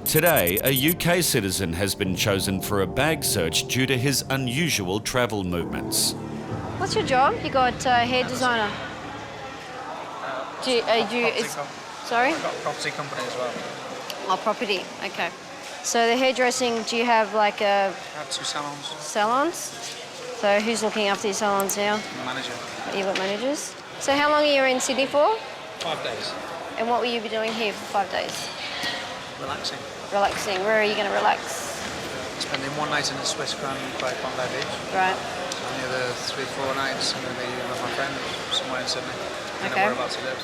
Today, a UK citizen has been chosen for a bag search due to his unusual travel movements. What's your job? You got hair designer. Sorry? I've got a property company as well. Oh, property. Okay. So the hairdressing, do you have like I have 2 salons. salons? So who's looking after your salons now? My manager. You've got managers. So how long are you in Sydney for? 5 days. And what will you be doing here for 5 days? Relaxing. Relaxing. Where are you going to relax? Spending 1 night in the Swiss Grand Park on luggage. Right. And the other 3-4 nights I'm going to be with my friend somewhere in Sydney. I know whereabouts he lives.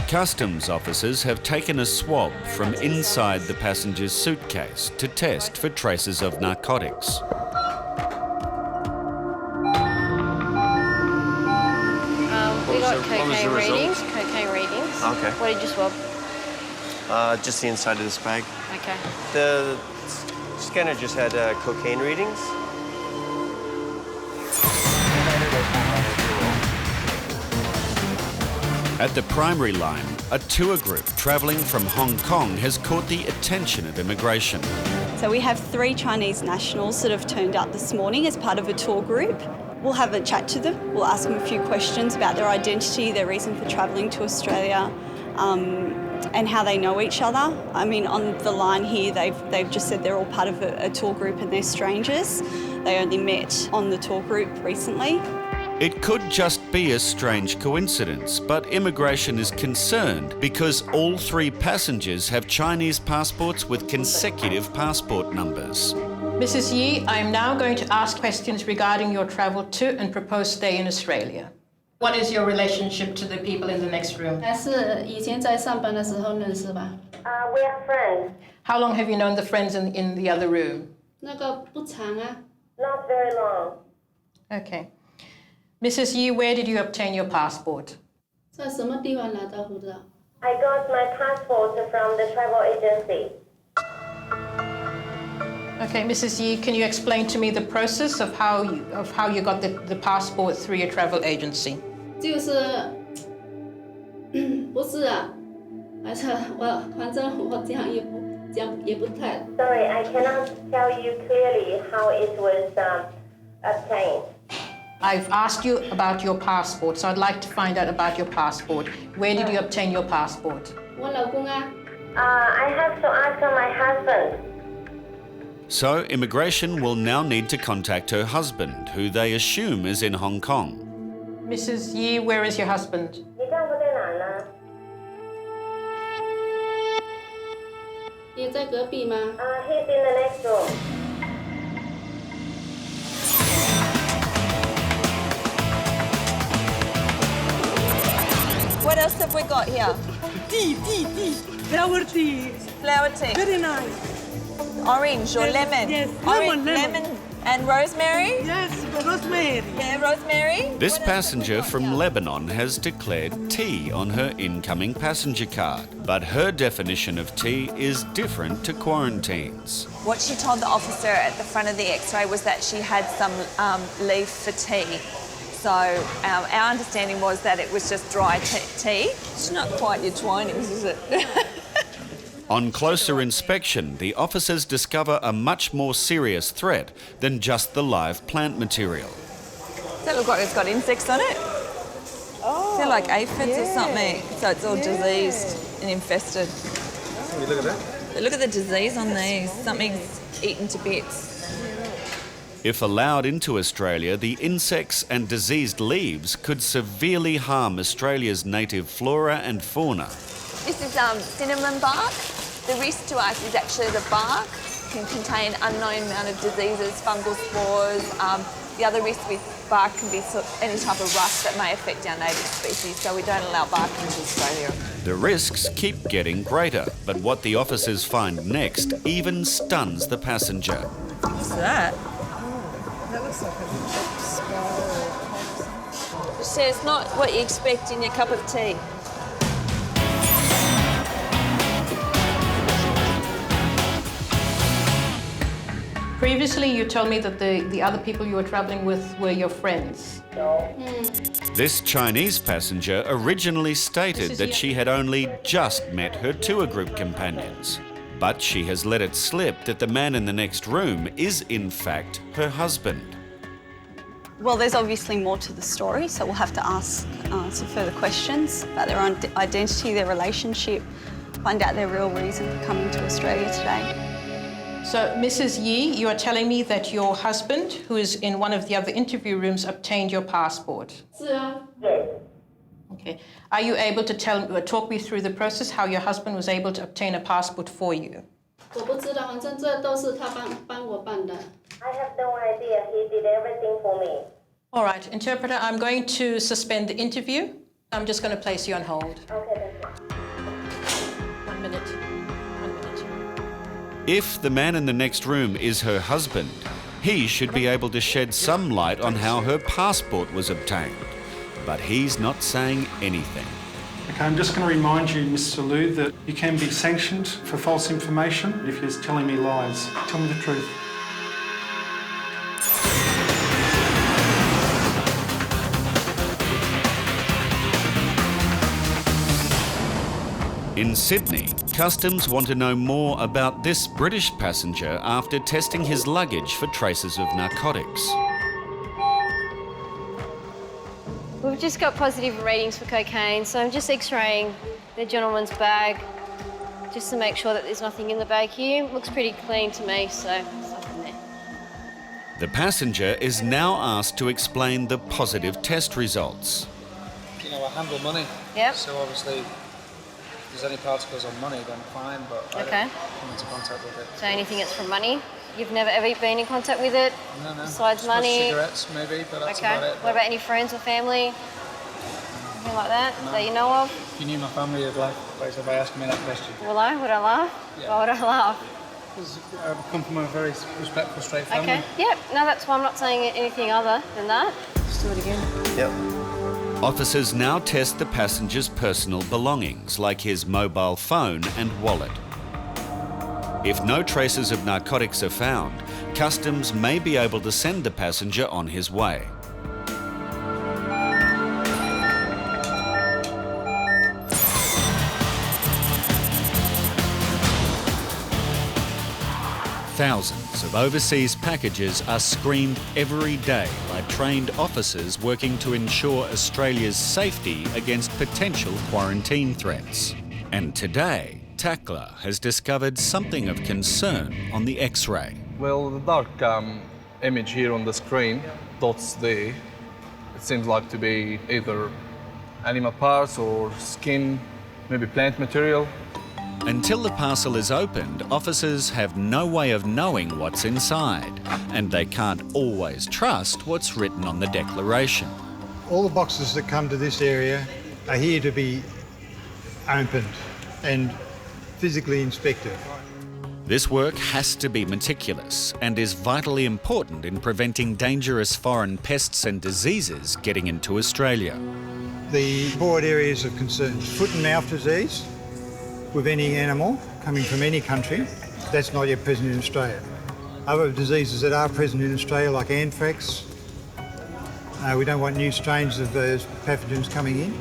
Customs officers have taken a swab from inside the passenger's suitcase to test for traces of narcotics. We got cocaine readings. Cocaine readings. Okay. What did you swab? Just the inside of this bag. Okay. The scanner just had cocaine readings. At the primary line, a tour group travelling from Hong Kong has caught the attention of immigration. So we have 3 Chinese nationals that have turned up this morning as part of a tour group. We'll have a chat to them. We'll ask them a few questions about their identity, their reason for travelling to Australia, and how they know each other. I mean, on the line here, they've just said they're all part of a tour group and they're strangers. They only met on the tour group recently. It could just be a strange coincidence, but immigration is concerned because all 3 passengers have Chinese passports with consecutive passport numbers. Mrs. Yi, I am now going to ask questions regarding your travel to and proposed stay in Australia. What is your relationship to the people in the next room? 是以前在上班的时候认识吧。 We are friends. How long have you known the friends in the other room? 那个不长啊。 Not very long. Okay. Mrs. Yi, where did you obtain your passport? 在什么地方拿到护照？ I got my passport from the travel agency. Okay, Mrs. Yi, can you explain to me the process of how you got the passport through your travel agency? 就是不是啊，而且反正我这样也不太。 Sorry, I cannot tell you clearly how it was obtained. I've asked you about your passport, so I'd like to find out about your passport. Where did you obtain your passport? 我老公啊。 I have to ask my husband. So immigration will now need to contact her husband, who they assume is in Hong Kong. Mrs. Yi, where is your husband? 你丈夫在哪呢？ 也在隔壁吗？ He's in the next room. What else have we got here? Tea. Flower tea. Flower tea. Very nice. Orange or lemon? Yes, Orange, lemon. And rosemary? Yes, rosemary. Yeah, rosemary. This passenger from Lebanon has declared tea on her incoming passenger card, but her definition of tea is different to quarantines. What she told the officer at the front of the x-ray was that she had some leaf for tea. So our understanding was that it was just dry tea. It's not quite your Twinings, is it? On closer inspection, the officers discover a much more serious threat than just the live plant material. Does that look like it's got insects on it? Oh, they're like aphids or something. So it's all diseased and infested. Look at that. But look at the disease on these. Something's eaten to bits. If allowed into Australia, the insects and diseased leaves could severely harm Australia's native flora and fauna. This is cinnamon bark. The risk to us is actually the bark can contain unknown amount of diseases, fungal spores. The other risk with bark can be any type of rust that may affect our native species, so we don't allow bark into Australia. The risks keep getting greater, but what the officers find next even stuns the passenger. What's that? That looks like a It says not what you expect in your cup of tea. Previously, you told me that the other people you were traveling with were your friends. This Chinese passenger originally stated that she had only just met her tour group companions. But she has let it slip that the man in the next room is, in fact, her husband. Well, there's obviously more to the story, so we'll have to ask some further questions about their own identity, their relationship, find out their real reason for coming to Australia today. So, Mrs. Yi, you are telling me that your husband, who is in one of the other interview rooms, obtained your passport? 是啊。 Yes. Okay. Are you able to talk me through the process, how your husband was able to obtain a passport for you? 我不知道，反正这都是他帮我办的。 I have no idea. He did everything for me. All right, interpreter, I'm going to suspend the interview. I'm just going to place you on hold. Okay, that's it. 1 minute. 1 minute. If the man in the next room is her husband, he should be able to shed some light on how her passport was obtained. But he's not saying anything. Okay, I'm just going to remind you, Mr. Liu, that you can be sanctioned for false information if you're telling me lies. Tell me the truth. In Sydney, Customs want to know more about this British passenger after testing his luggage for traces of narcotics. We've just got positive ratings for cocaine, so I'm just x-raying the gentleman's bag just to make sure that there's nothing in the bag here. Looks pretty clean to me, so there's nothing there. The passenger is now asked to explain the positive test results. You know, I handle money. Yep. So obviously, if there's any particles on money, then fine, but I don't come into contact with it. So anything that's from money? You've never ever been in contact with it? No. Besides Just money? cigarettes, maybe, but that's about it. What about any friends or family? Anything like that that you know of? If you knew my family, you'd laugh by asking me that question. Will I? Would I laugh? Yeah. Why would I laugh? Because I come from a very respectful, straight family. Okay, yep. No, that's why I'm not saying anything other than that. Let's do it again. Yep. Officers now test the passenger's personal belongings, like his mobile phone and wallet. If no traces of narcotics are found, Customs may be able to send the passenger on his way. Thousands of overseas packages are screened every day by trained officers working to ensure Australia's safety against potential quarantine threats. And today, Tackler has discovered something of concern on the X-ray. Well, the dark image here on the screen, dots there, it seems like to be either animal parts or skin, maybe plant material. Until the parcel is opened, officers have no way of knowing what's inside, and they can't always trust what's written on the declaration. All the boxes that come to this area are here to be opened and physically inspected. This work has to be meticulous and is vitally important in preventing dangerous foreign pests and diseases getting into Australia. The broad areas of concern: foot and mouth disease with any animal coming from any country, that's not yet present in Australia. Other diseases that are present in Australia, like anthrax, we don't want new strains of those pathogens coming in.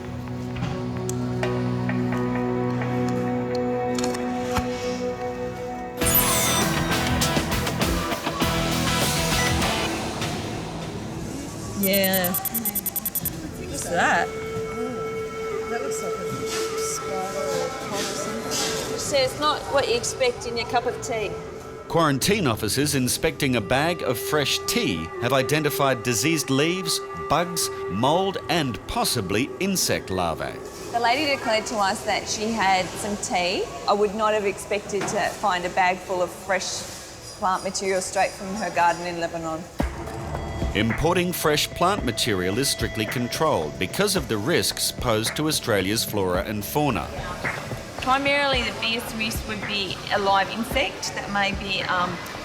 Yeah. What's that? That looks like a spider or a pond or something. So it's not what you expect in your cup of tea. Quarantine officers inspecting a bag of fresh tea have identified diseased leaves, bugs, mould and possibly insect larvae. The lady declared to us that she had some tea. I would not have expected to find a bag full of fresh plant material straight from her garden in Lebanon. Importing fresh plant material is strictly controlled because of the risks posed to Australia's flora and fauna. Primarily, the biggest risk would be a live insect that may be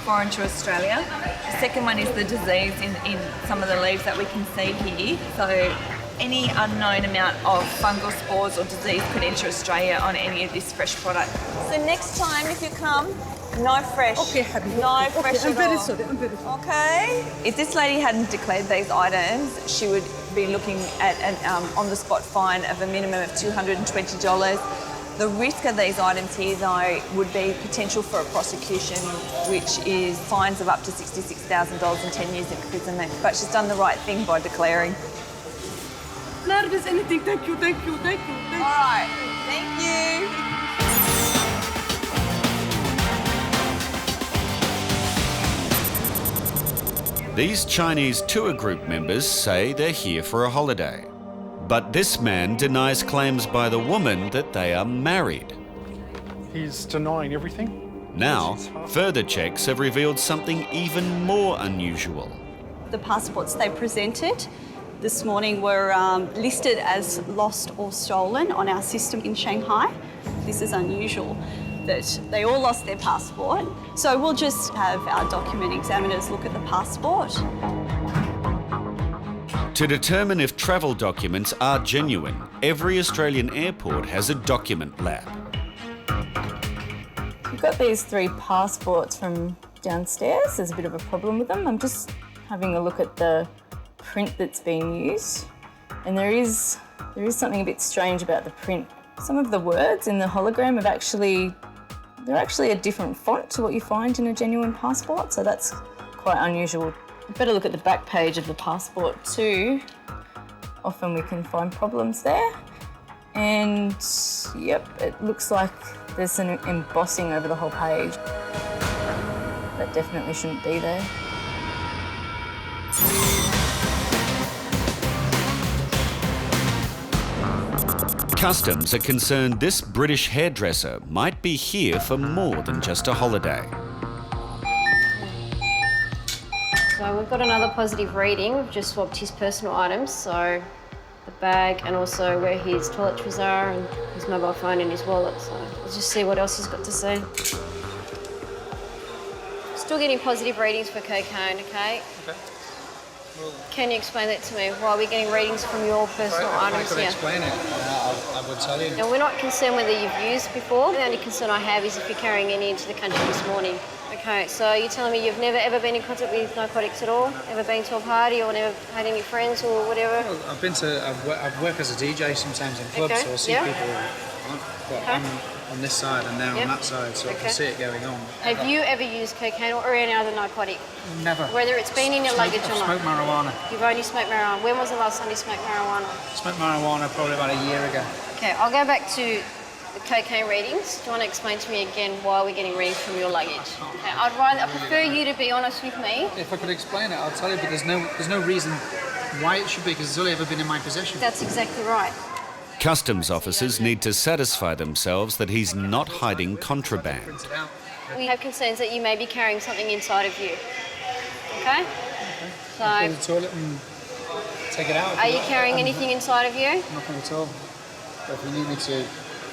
foreign to Australia. The second one is the disease in some of the leaves that we can see here. So any unknown amount of fungal spores or disease could enter Australia on any of this fresh product. So next time, if you come, no fresh. Okay, Habibi. No fresh I'm at very all. sorry. I'm very sorry. Okay. If this lady hadn't declared these items, she would be looking at an on-the-spot fine of a minimum of $220. The risk of these items here, though, would be potential for a prosecution, which is fines of up to $66,000 and 10 years imprisonment. But she's done the right thing by declaring. No, if there's anything, thank you, thank you, thank you. All right, thank you. These Chinese tour group members say they're here for a holiday. But this man denies claims by the woman that they are married. He's denying everything. Now, further checks have revealed something even more unusual. The passports they presented this morning were listed as lost or stolen on our system in Shanghai. This is unusual, that they all lost their passport. So we'll just have our document examiners look at the passport. To determine if travel documents are genuine, every Australian airport has a document lab. We've got these 3 passports from downstairs. There's a bit of a problem with them. I'm just having a look at the print that's been used, and there is something a bit strange about the print. Some of the words in the hologram they're actually a different font to what you find in a genuine passport, so that's quite unusual. Better look at the back page of the passport too. Often we can find problems there. And yep, it looks like there's an embossing over the whole page. That definitely shouldn't be there. Customs are concerned this British hairdresser might be here for more than just a holiday. So we've got another positive reading. We've just swabbed his personal items, so the bag and also where his toiletries are and his mobile phone and his wallet. So let's just see what else he's got to say. Still getting positive readings for cocaine, okay? Okay. Well, can you explain that to me? Why are we getting readings from your personal items I could here? explain it. I would tell you. Now, we're not concerned whether you've used before. The only concern I have is if you're carrying any into the country this morning. Okay, so you're telling me you've never ever been in contact with narcotics at all? Ever been to a party or never had any friends or whatever? Well, I've worked as a DJ sometimes in clubs, so I see people I'm on this side and they're on that side, so I can see it going on. Have you ever used cocaine or any other narcotic? Never. Whether it's been in your luggage or not? I've smoked marijuana. You've only smoked marijuana. When was the last time you smoked marijuana? Smoked marijuana probably about a year ago. Okay, I'll go back to the cocaine readings. Do you want to explain to me again why we're getting readings from your luggage? Okay, I prefer you to be honest with me. If I could explain it, I'll tell you, but there's no reason why it should be, because it's only ever been in my possession. That's exactly right. Customs officers need to satisfy themselves that he's not hiding contraband. We have concerns that you may be carrying something inside of you. Okay? So, I'll go to the toilet and take it out. Are you carrying anything inside of you? Nothing at all. But if you need me to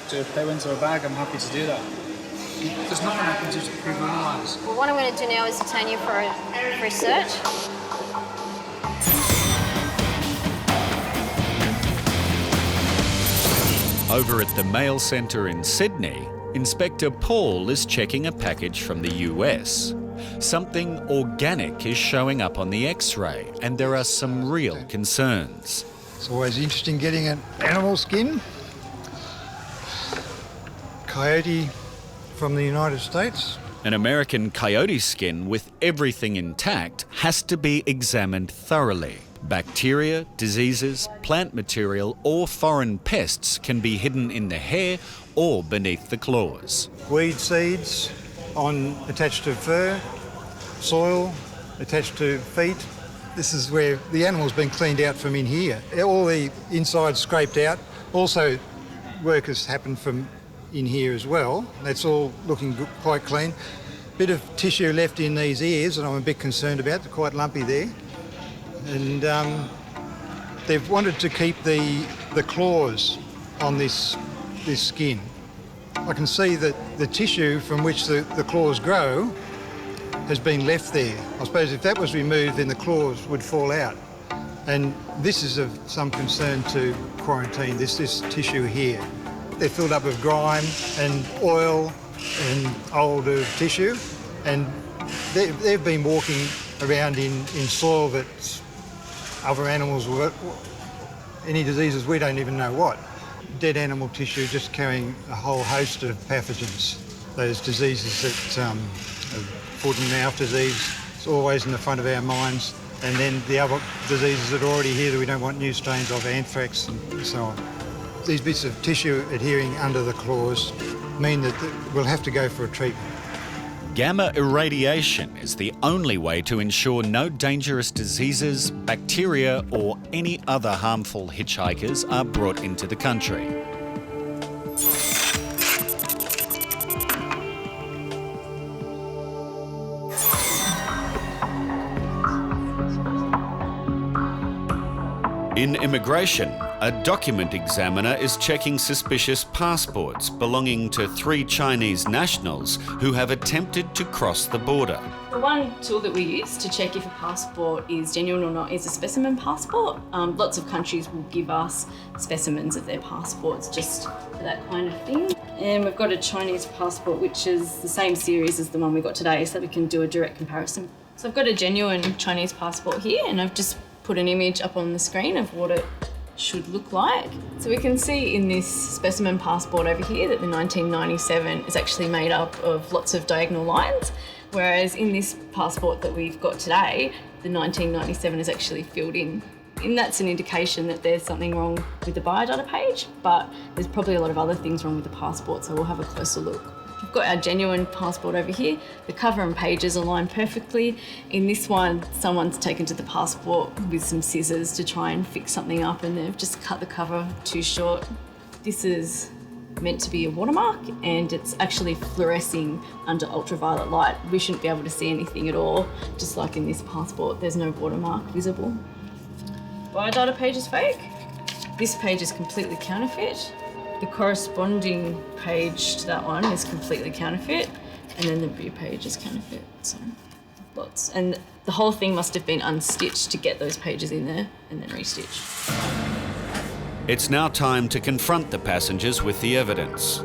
do a poo into a bag, I'm happy to do that. There's nothing I can do to prove otherwise. Well, what I'm going to do now is detain you for a search. Over at the mail centre in Sydney, Inspector Paul is checking a package from the US. Something organic is showing up on the X-ray, and there are some real concerns. It's always interesting getting an animal skin. Coyote from the United States. An American coyote skin with everything intact has to be examined thoroughly. Bacteria, diseases, plant material or foreign pests can be hidden in the hair or beneath the claws. Weed seeds attached to fur, soil attached to feet. This is where the animal's been cleaned out from in here. All the inside scraped out. Also, work has happened from in here as well. That's all looking quite clean. Bit of tissue left in these ears that I'm a bit concerned about. They're quite lumpy there. And they've wanted to keep the claws on this skin. I can see that the tissue from which the claws grow has been left there. I suppose if that was removed, then the claws would fall out. And this is of some concern to quarantine, this tissue here. They're filled up with grime and oil and older tissue, and they've been walking around in soil that's other animals, any diseases we don't even know what. dead animal tissue just carrying a whole host of pathogens. Those diseases that foot and mouth disease is always in the front of our minds, and then the other diseases that are already here that we don't want new strains of, anthrax and so on. These bits of tissue adhering under the claws mean that we'll have to go for a treatment. Gamma irradiation is the only way to ensure no dangerous diseases, bacteria or any other harmful hitchhikers are brought into the country. In immigration, a document examiner is checking suspicious passports belonging to 3 Chinese nationals who have attempted to cross the border. The one tool that we use to check if a passport is genuine or not is a specimen passport. Lots of countries will give us specimens of their passports just for that kind of thing. And we've got a Chinese passport which is the same series as the one we got today, so we can do a direct comparison. So I've got a genuine Chinese passport here, and I've just put an image up on the screen of what it should look like. So we can see in this specimen passport over here that the 1997 is actually made up of lots of diagonal lines, whereas in this passport that we've got today, the 1997 is actually filled in. And that's an indication that there's something wrong with the biodata page, but there's probably a lot of other things wrong with the passport, so we'll have a closer look. We've got our genuine passport over here. The cover and pages align perfectly. In this one, someone's taken to the passport with some scissors to try and fix something up, and they've just cut the cover too short. This is meant to be a watermark, and it's actually fluorescing under ultraviolet light. We shouldn't be able to see anything at all. Just like in this passport, there's no watermark visible. Biodata page is fake. This page is completely counterfeit. The corresponding page to that one is completely counterfeit, and then the view page is counterfeit. So lots. And the whole thing must have been unstitched to get those pages in there and then restitched. It's now time to confront the passengers with the evidence.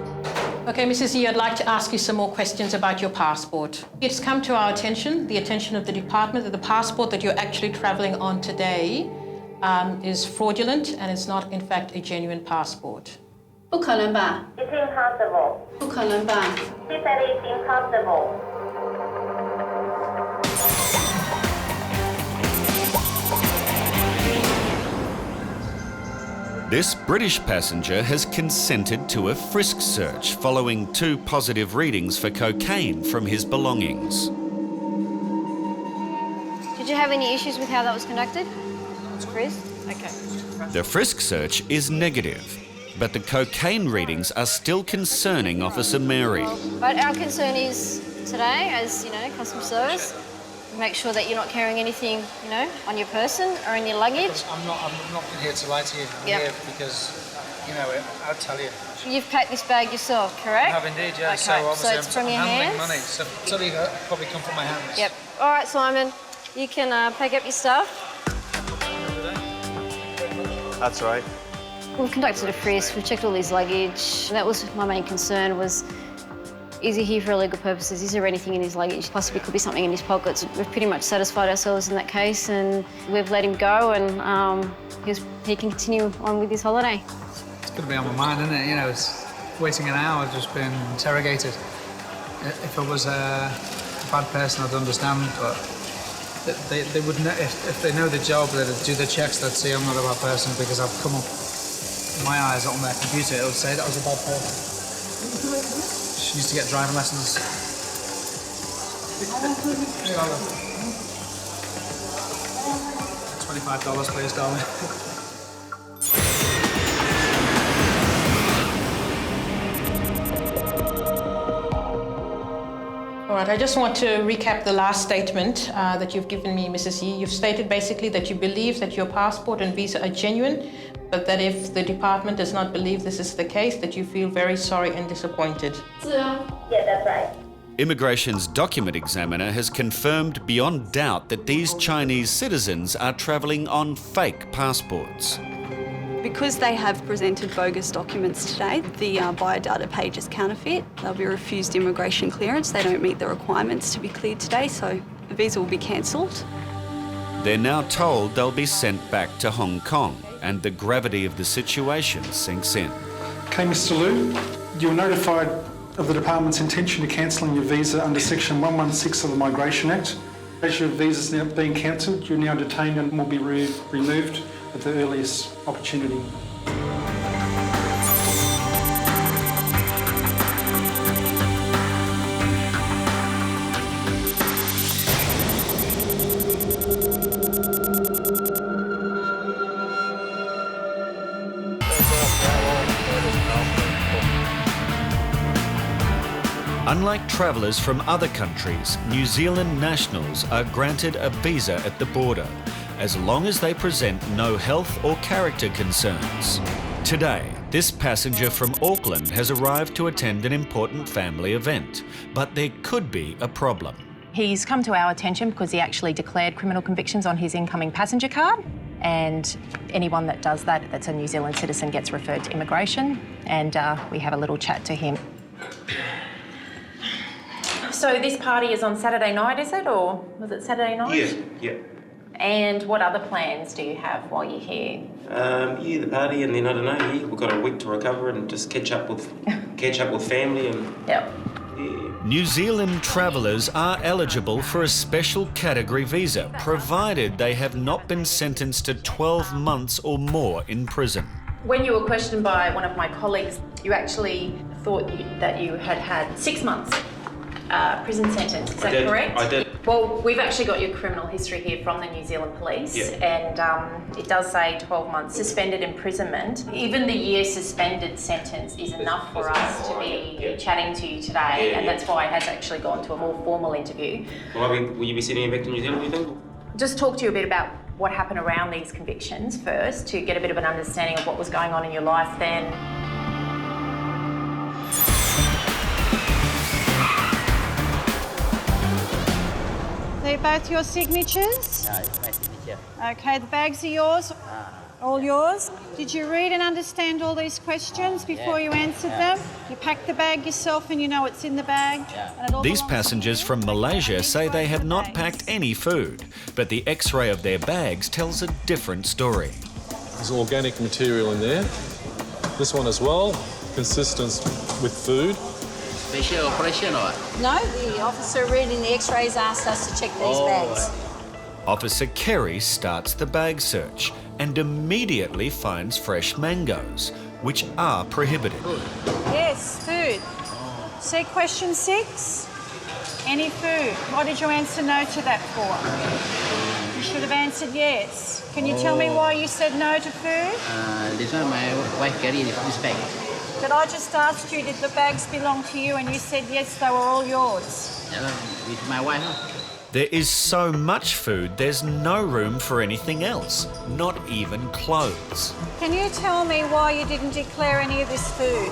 Okay, Mrs. Yi, I'd like to ask you some more questions about your passport. It's come to our attention, the attention of the department, that the passport that you're actually travelling on today is fraudulent and it's not, in fact, a genuine passport. 不可能吧？ It's impossible. 不可能吧？ She said it's impossible. This British passenger has consented to a frisk search following 2 positive readings for cocaine from his belongings. Did you have any issues with how that was conducted? Chris? Okay. The frisk search is negative, but the cocaine readings are still concerning Officer Mary. But our concern is today, as you know, customs service, make sure that you're not carrying anything, you know, on your person or in your luggage. I'm not here to lie to you. I'm here because, you know, I'll tell you. You've packed this bag yourself, correct? I have indeed, yeah. Okay. So obviously so it's from your handling hands? money. So totally probably come from my hands. Yep. All right, Simon, you can pack up your stuff. That's right. We've conducted a frisk, we've checked all his luggage. That was my main concern was, is he here for illegal purposes? Is there anything in his luggage? Possibly could be something in his pockets. We've pretty much satisfied ourselves in that case and we've let him go and he can continue on with his holiday. It's going to be on my mind, isn't it? You know, it's waiting an hour just being interrogated. If I was a bad person, I'd understand, but they would know, if they know the job, they'd do the checks, they'd see I'm not a bad person because I've come up, my eyes on their computer, it would say that I was a bad person. She used to get driving lessons. $25, please, darling. All right, I just want to recap the last statement that you've given me, Mrs. Yi. You've stated basically that you believe that your passport and visa are genuine, but that if the department does not believe this is the case, that you feel very sorry and disappointed. Yeah, that's right. Immigration's document examiner has confirmed beyond doubt that these Chinese citizens are travelling on fake passports. Because they have presented bogus documents today, the biodata page is counterfeit. They'll be refused immigration clearance. They don't meet the requirements to be cleared today, so the visa will be cancelled. They're now told they'll be sent back to Hong Kong, and the gravity of the situation sinks in. Okay, Mr. Liu, you were notified of the Department's intention to cancelling your visa under Section 116 of the Migration Act. As your visa is now being cancelled, you're now detained and will be removed at the earliest opportunity. Unlike travellers from other countries, New Zealand nationals are granted a visa at the border, as long as they present no health or character concerns. Today, this passenger from Auckland has arrived to attend an important family event, but there could be a problem. He's come to our attention because he actually declared criminal convictions on his incoming passenger card, and anyone that does that, that's a New Zealand citizen, gets referred to immigration, and we have a little chat to him. So this party is on Saturday night, is it? Or was it Saturday night? Yeah. And what other plans do you have while you're here? Yeah, the party, and then I don't know. Yeah, we've got a week to recover and just catch up with family and. Yep. Yeah. New Zealand travellers are eligible for a special category visa, provided they have not been sentenced to 12 months or more in prison. When you were questioned by one of my colleagues, you actually thought that you had had 6 months prison sentence. Is that correct? I did. Well, we've actually got your criminal history here from the New Zealand Police, and it does say 12 months suspended imprisonment. Even the year suspended sentence is enough for us to be chatting to you today, and that's why it has actually gone to a more formal interview. Well, will you be sending him back to New Zealand, do you think? Just talk to you a bit about what happened around these convictions first, to get a bit of an understanding of what was going on in your life then. They're both your signatures? No, it's my signature. Okay, the bags are yours? All yours? Did you read and understand all these questions before you answered them? You packed the bag yourself and you know what's in the bag? These passengers from Malaysia say they have not packed any food, but the X-ray of their bags tells a different story. There's organic material in there. This one as well, consistent with food. Special operation or what? No, the officer reading the X-rays asked us to check these bags. Officer Kerry starts the bag search and immediately finds fresh mangoes, which are prohibited. Yes, food. See question 6? Any food? What did you answer no to that for? You should have answered yes. Can you tell me why you said no to food? This one my wife carried this bag. But I just asked you, did the bags belong to you? And you said yes, they were all yours. With my wife. There is so much food, there's no room for anything else, not even clothes. Can you tell me why you didn't declare any of this food?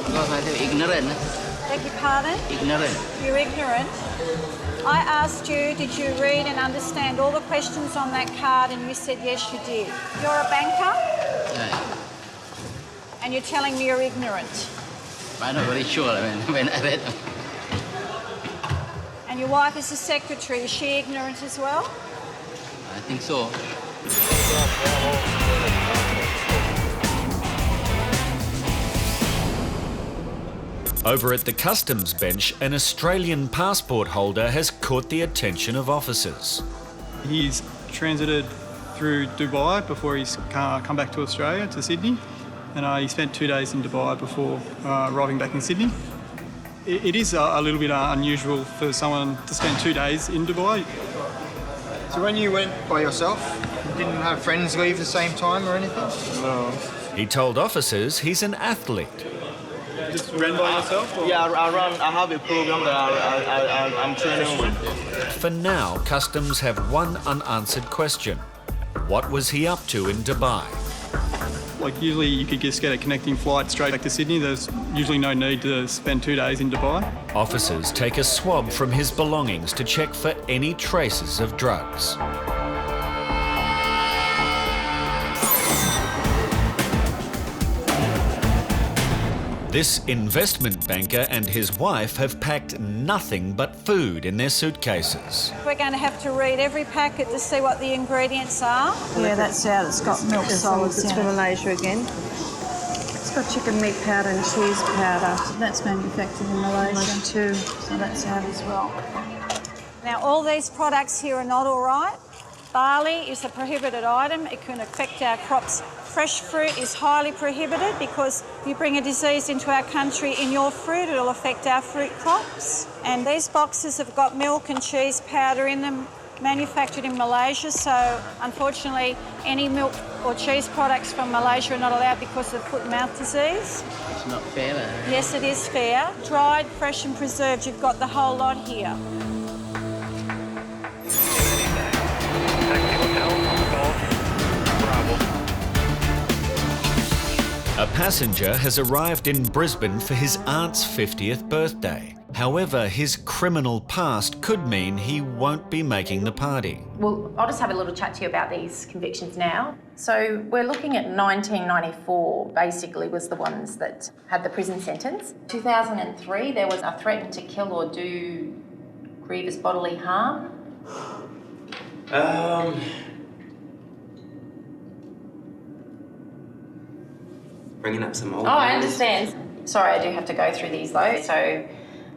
Because I'm ignorant. Beg your pardon? Ignorant. You're ignorant. I asked you, did you read and understand all the questions on that card? And you said yes, you did. You're a banker? Yeah. And you're telling me you're ignorant. I'm not very sure when I read. And your wife is the secretary. Is she ignorant as well? I think so. Over at the customs bench, an Australian passport holder has caught the attention of officers. He's transited through Dubai before he's come back to Australia, to Sydney. And he spent 2 days in Dubai before arriving back in Sydney. It is a little bit unusual for someone to spend 2 days in Dubai. So when you went by yourself, you didn't have friends leave the same time or anything? No. He told officers he's an athlete. Just ran by yourself? Or? Yeah, I have a program that I'm training with. For now, customs have one unanswered question. What was he up to in Dubai? Like usually you could just get a connecting flight straight back to Sydney. There's usually no need to spend 2 days in Dubai. Officers take a swab from his belongings to check for any traces of drugs. This investment banker and his wife have packed nothing but food in their suitcases. We're going to have to read every packet to see what the ingredients are. Yeah, that's out. It's got milk solids. It's from Malaysia again. just got chicken meat powder and cheese powder. That's manufactured in Malaysia too, so that's out as well. Now, all these products here are not all right. Barley is a prohibited item. It can affect our crops. Fresh fruit is highly prohibited because if you bring a disease into our country in your fruit, it'll affect our fruit crops. And these boxes have got milk and cheese powder in them, manufactured in Malaysia, so unfortunately any milk or cheese products from Malaysia are not allowed because of foot and mouth disease. It's not fair. Yes, it is fair. Dried, fresh and preserved, you've got the whole lot here. A passenger has arrived in Brisbane for his aunt's 50th birthday. However, his criminal past could mean he won't be making the party. Well, I'll just have a little chat to you about these convictions now. So we're looking at 1994, basically, was the ones that had the prison sentence. 2003, there was a threaten to kill or do grievous bodily harm. Bringing up some old. Oh, I understand. Sorry, I do have to go through these though. So,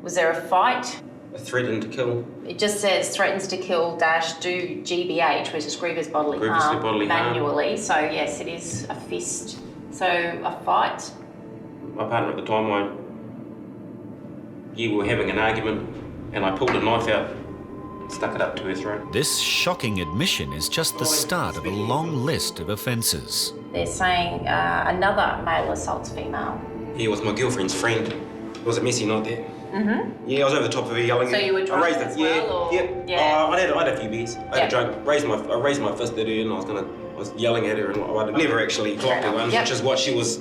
was there a fight? A threaten to kill. It just says threatens to kill - do GBH, which is grievous bodily harm, manually. So yes, it is a fist. So a fight. My partner at the time, we were having an argument, and I pulled a knife out, stuck it up to her throat. This shocking admission is just the start of a long list of offences. They're saying another male assaults female. He was my girlfriend's friend. It was a messy night there. Mm-hmm. Yeah, I was over the top of her yelling. So you were drunk as well, or? Yeah. I had a few beers. I had a drunk. I raised my fist at her, and I was yelling at her, and I never actually clocked her once, which is what she was,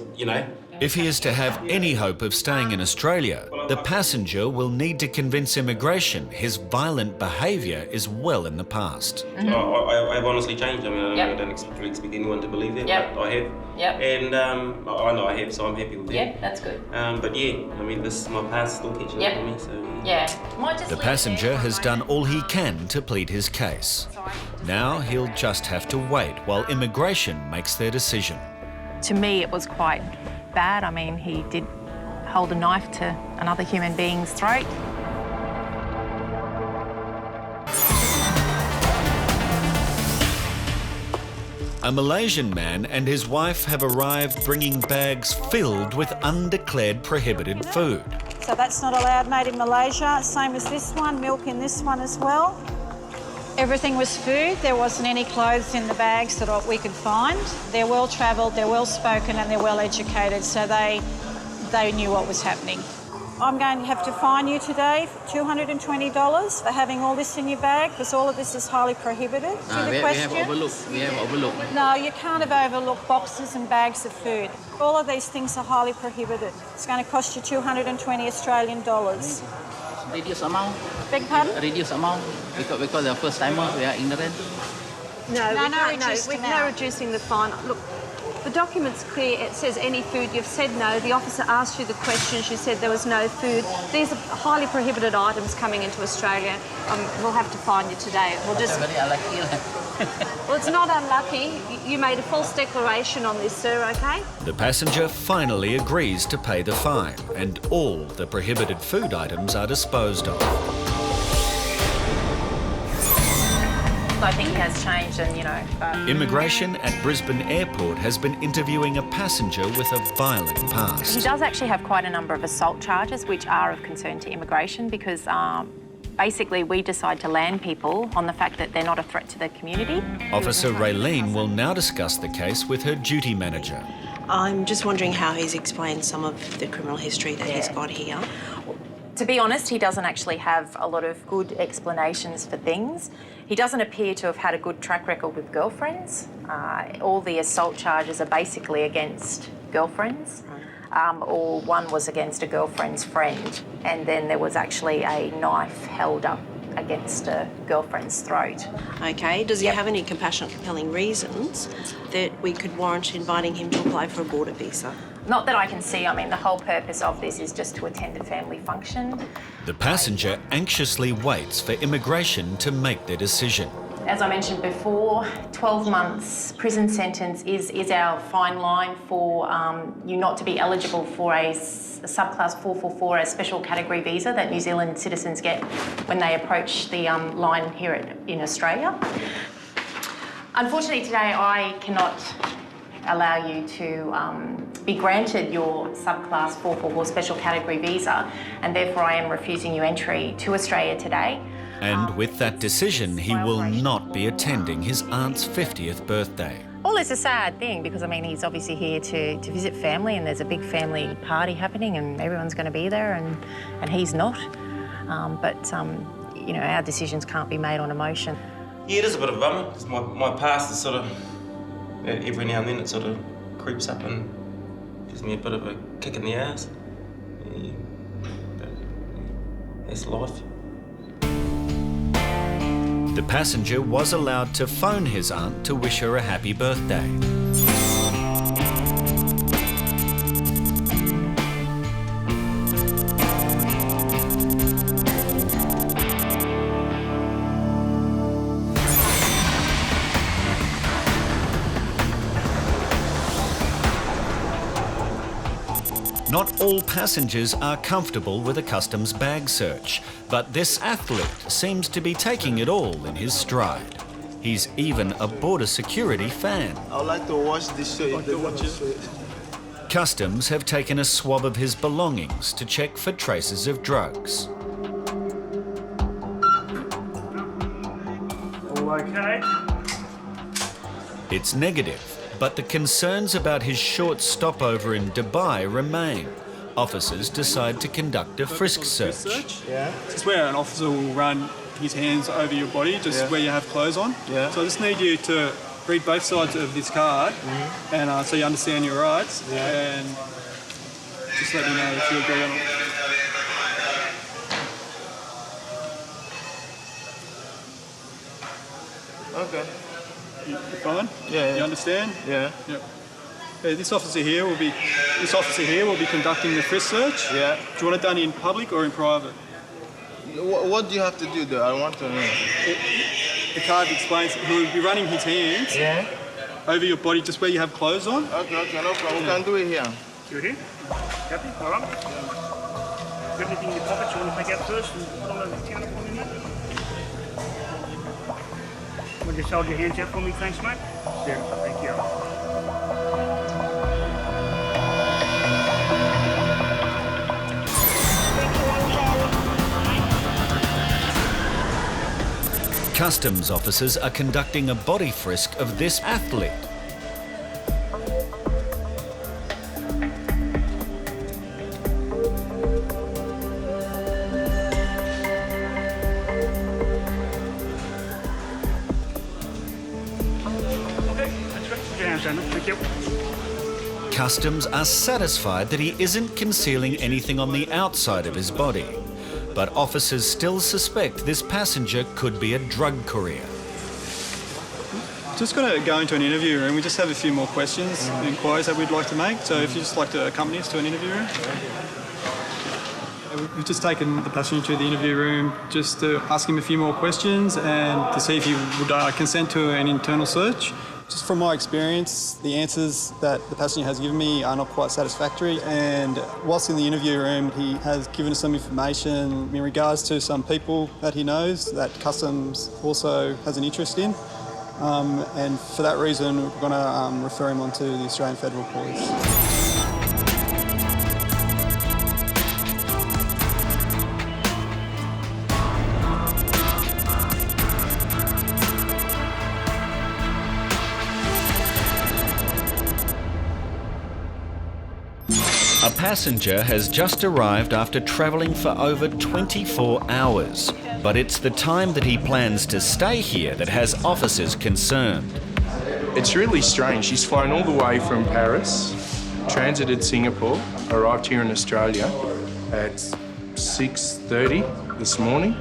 If he is to have any hope of staying in Australia, the passenger will need to convince immigration his violent behaviour is well in the past. Mm-hmm. I've honestly changed. I mean, I don't really expect anyone to believe that, but I have. Yep. And I know I have, so I'm happy with that. Yeah, that's good. But yeah, I mean, my past still catching up with me, so yeah. The passenger has done all he can to plead his case. Now he'll just have to wait while immigration makes their decision. To me, it was quite bad. I mean, he did hold a knife to another human being's throat. A Malaysian man and his wife have arrived bringing bags filled with undeclared prohibited food. So that's not allowed, made in Malaysia. Same as this one, milk in this one as well. Everything was food. There wasn't any clothes in the bags that we could find. They're well travelled, they're well spoken and they're well educated, so they knew what was happening. I'm going to have to fine you today for $220 for having all this in your bag, because all of this is highly prohibited. We have overlooked. No, you can't have overlooked boxes and bags of food. All of these things are highly prohibited. It's going to cost you 220 Australian dollars. Reduce amount. Beg pardon? Reduce amount because they're first timers, we are ignorant. We're no reducing the fine. Look, the document's clear. It says any food. You've said no. The officer asked you the questions. You said there was no food. These are highly prohibited items coming into Australia. We'll have to fine you today. We'll just. Very unlucky. Well, it's not unlucky. You made a false declaration on this, sir, OK? The passenger finally agrees to pay the fine, and all the prohibited food items are disposed of. I think he has changed and, but... Immigration at Brisbane Airport has been interviewing a passenger with a violent past. He does actually have quite a number of assault charges, which are of concern to immigration because basically we decide to land people on the fact that they're not a threat to the community. Officer Raylene will now discuss the case with her duty manager. I'm just wondering how he's explained some of the criminal history that he's got here. To be honest, he doesn't actually have a lot of good explanations for things. He doesn't appear to have had a good track record with girlfriends. All the assault charges are basically against girlfriends, or one was against a girlfriend's friend, and then there was actually a knife held up against a girlfriend's throat. Okay, does he have any compassionate, compelling reasons that we could warrant inviting him to apply for a border visa? Not that I can see. I mean, the whole purpose of this is just to attend a family function. The passenger anxiously waits for immigration to make their decision. As I mentioned before, 12 months prison sentence is our fine line for you not to be eligible for a subclass 444, a special category visa that New Zealand citizens get when they approach the line here in Australia. Unfortunately today I cannot allow you to be granted your subclass 444 special category visa, and therefore I am refusing you entry to Australia today. And with that decision, he will not be attending his aunt's 50th birthday. Well, it's a sad thing because, I mean, he's obviously here to visit family, and there's a big family party happening and everyone's going to be there, and he's not. You know, our decisions can't be made on emotion. Yeah, it is a bit of a bummer because my past is sort of, every now and then it sort of creeps up and gives me a bit of a kick in the ass. Yeah, but that's life. The passenger was allowed to phone his aunt to wish her a happy birthday. Not all passengers are comfortable with a customs bag search, but this athlete seems to be taking it all in his stride. He's even a border security fan. I would like to watch this show. Customs have taken a swab of his belongings to check for traces of drugs. All okay? It's negative, but the concerns about his short stopover in Dubai remain. Officers decide to conduct a frisk search. Yeah. It's where an officer will run his hands over your body, just where you have clothes on. Yeah. So I just need you to read both sides of this card, and so you understand your rights, and just let me know if you agree or not. Okay. You're fine? Yeah. You understand? Yeah. Yep. This officer here will be conducting the frisk search. Yeah. Do you want it done in public or in private? What do you have to do though? I want to know. The card explains he will be running his hands over your body, just where you have clothes on. Okay, no problem. We can do it here. Do it here? Happy? All right. You have anything in your pockets you want to take out first and put on the counter for me, mate? Want to just hold your hands out for me, thanks, mate? Yeah, thank you. Customs officers are conducting a body frisk of this athlete. Customs are satisfied that he isn't concealing anything on the outside of his body, but officers still suspect this passenger could be a drug courier. Just going to go into an interview room. We just have a few more questions, inquiries that we'd like to make. So if you'd just like to accompany us to an interview room. We've just taken the passenger to the interview room just to ask him a few more questions and to see if he would consent to an internal search. Just from my experience, the answers that the passenger has given me are not quite satisfactory, and whilst in the interview room he has given us some information in regards to some people that he knows that Customs also has an interest in, and for that reason we're going to refer him on to the Australian Federal Police. A passenger has just arrived after travelling for over 24 hours, but it's the time that he plans to stay here that has officers concerned. It's really strange. He's flown all the way from Paris, transited Singapore, arrived here in Australia at 6:30 this morning.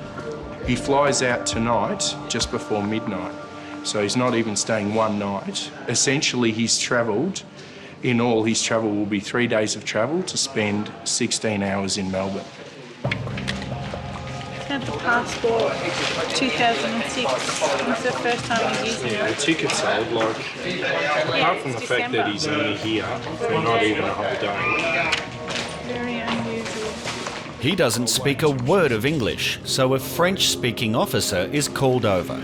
He flies out tonight just before midnight, so he's not even staying one night. Essentially, he's travelled. In all, his travel will be 3 days of travel to spend 16 hours in Melbourne. Can I sent the passport 2006. It's the first time he's using Yeah, the it. ticket's old, like, apart from the fact that he's only here for not even a whole day. Very unusual. He doesn't speak a word of English, so a French-speaking officer is called over.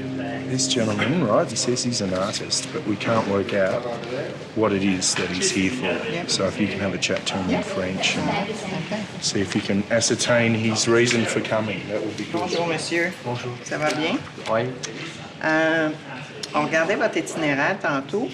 This gentleman, right, he says he's an artist, but we can't work out what it is that he's here for. So if you can have a chat to him in French and see if you can ascertain his reason for coming, that would be good. Bonjour, monsieur. Bonjour. Ça va bien? Oui. On regardait votre itinéraire tantôt.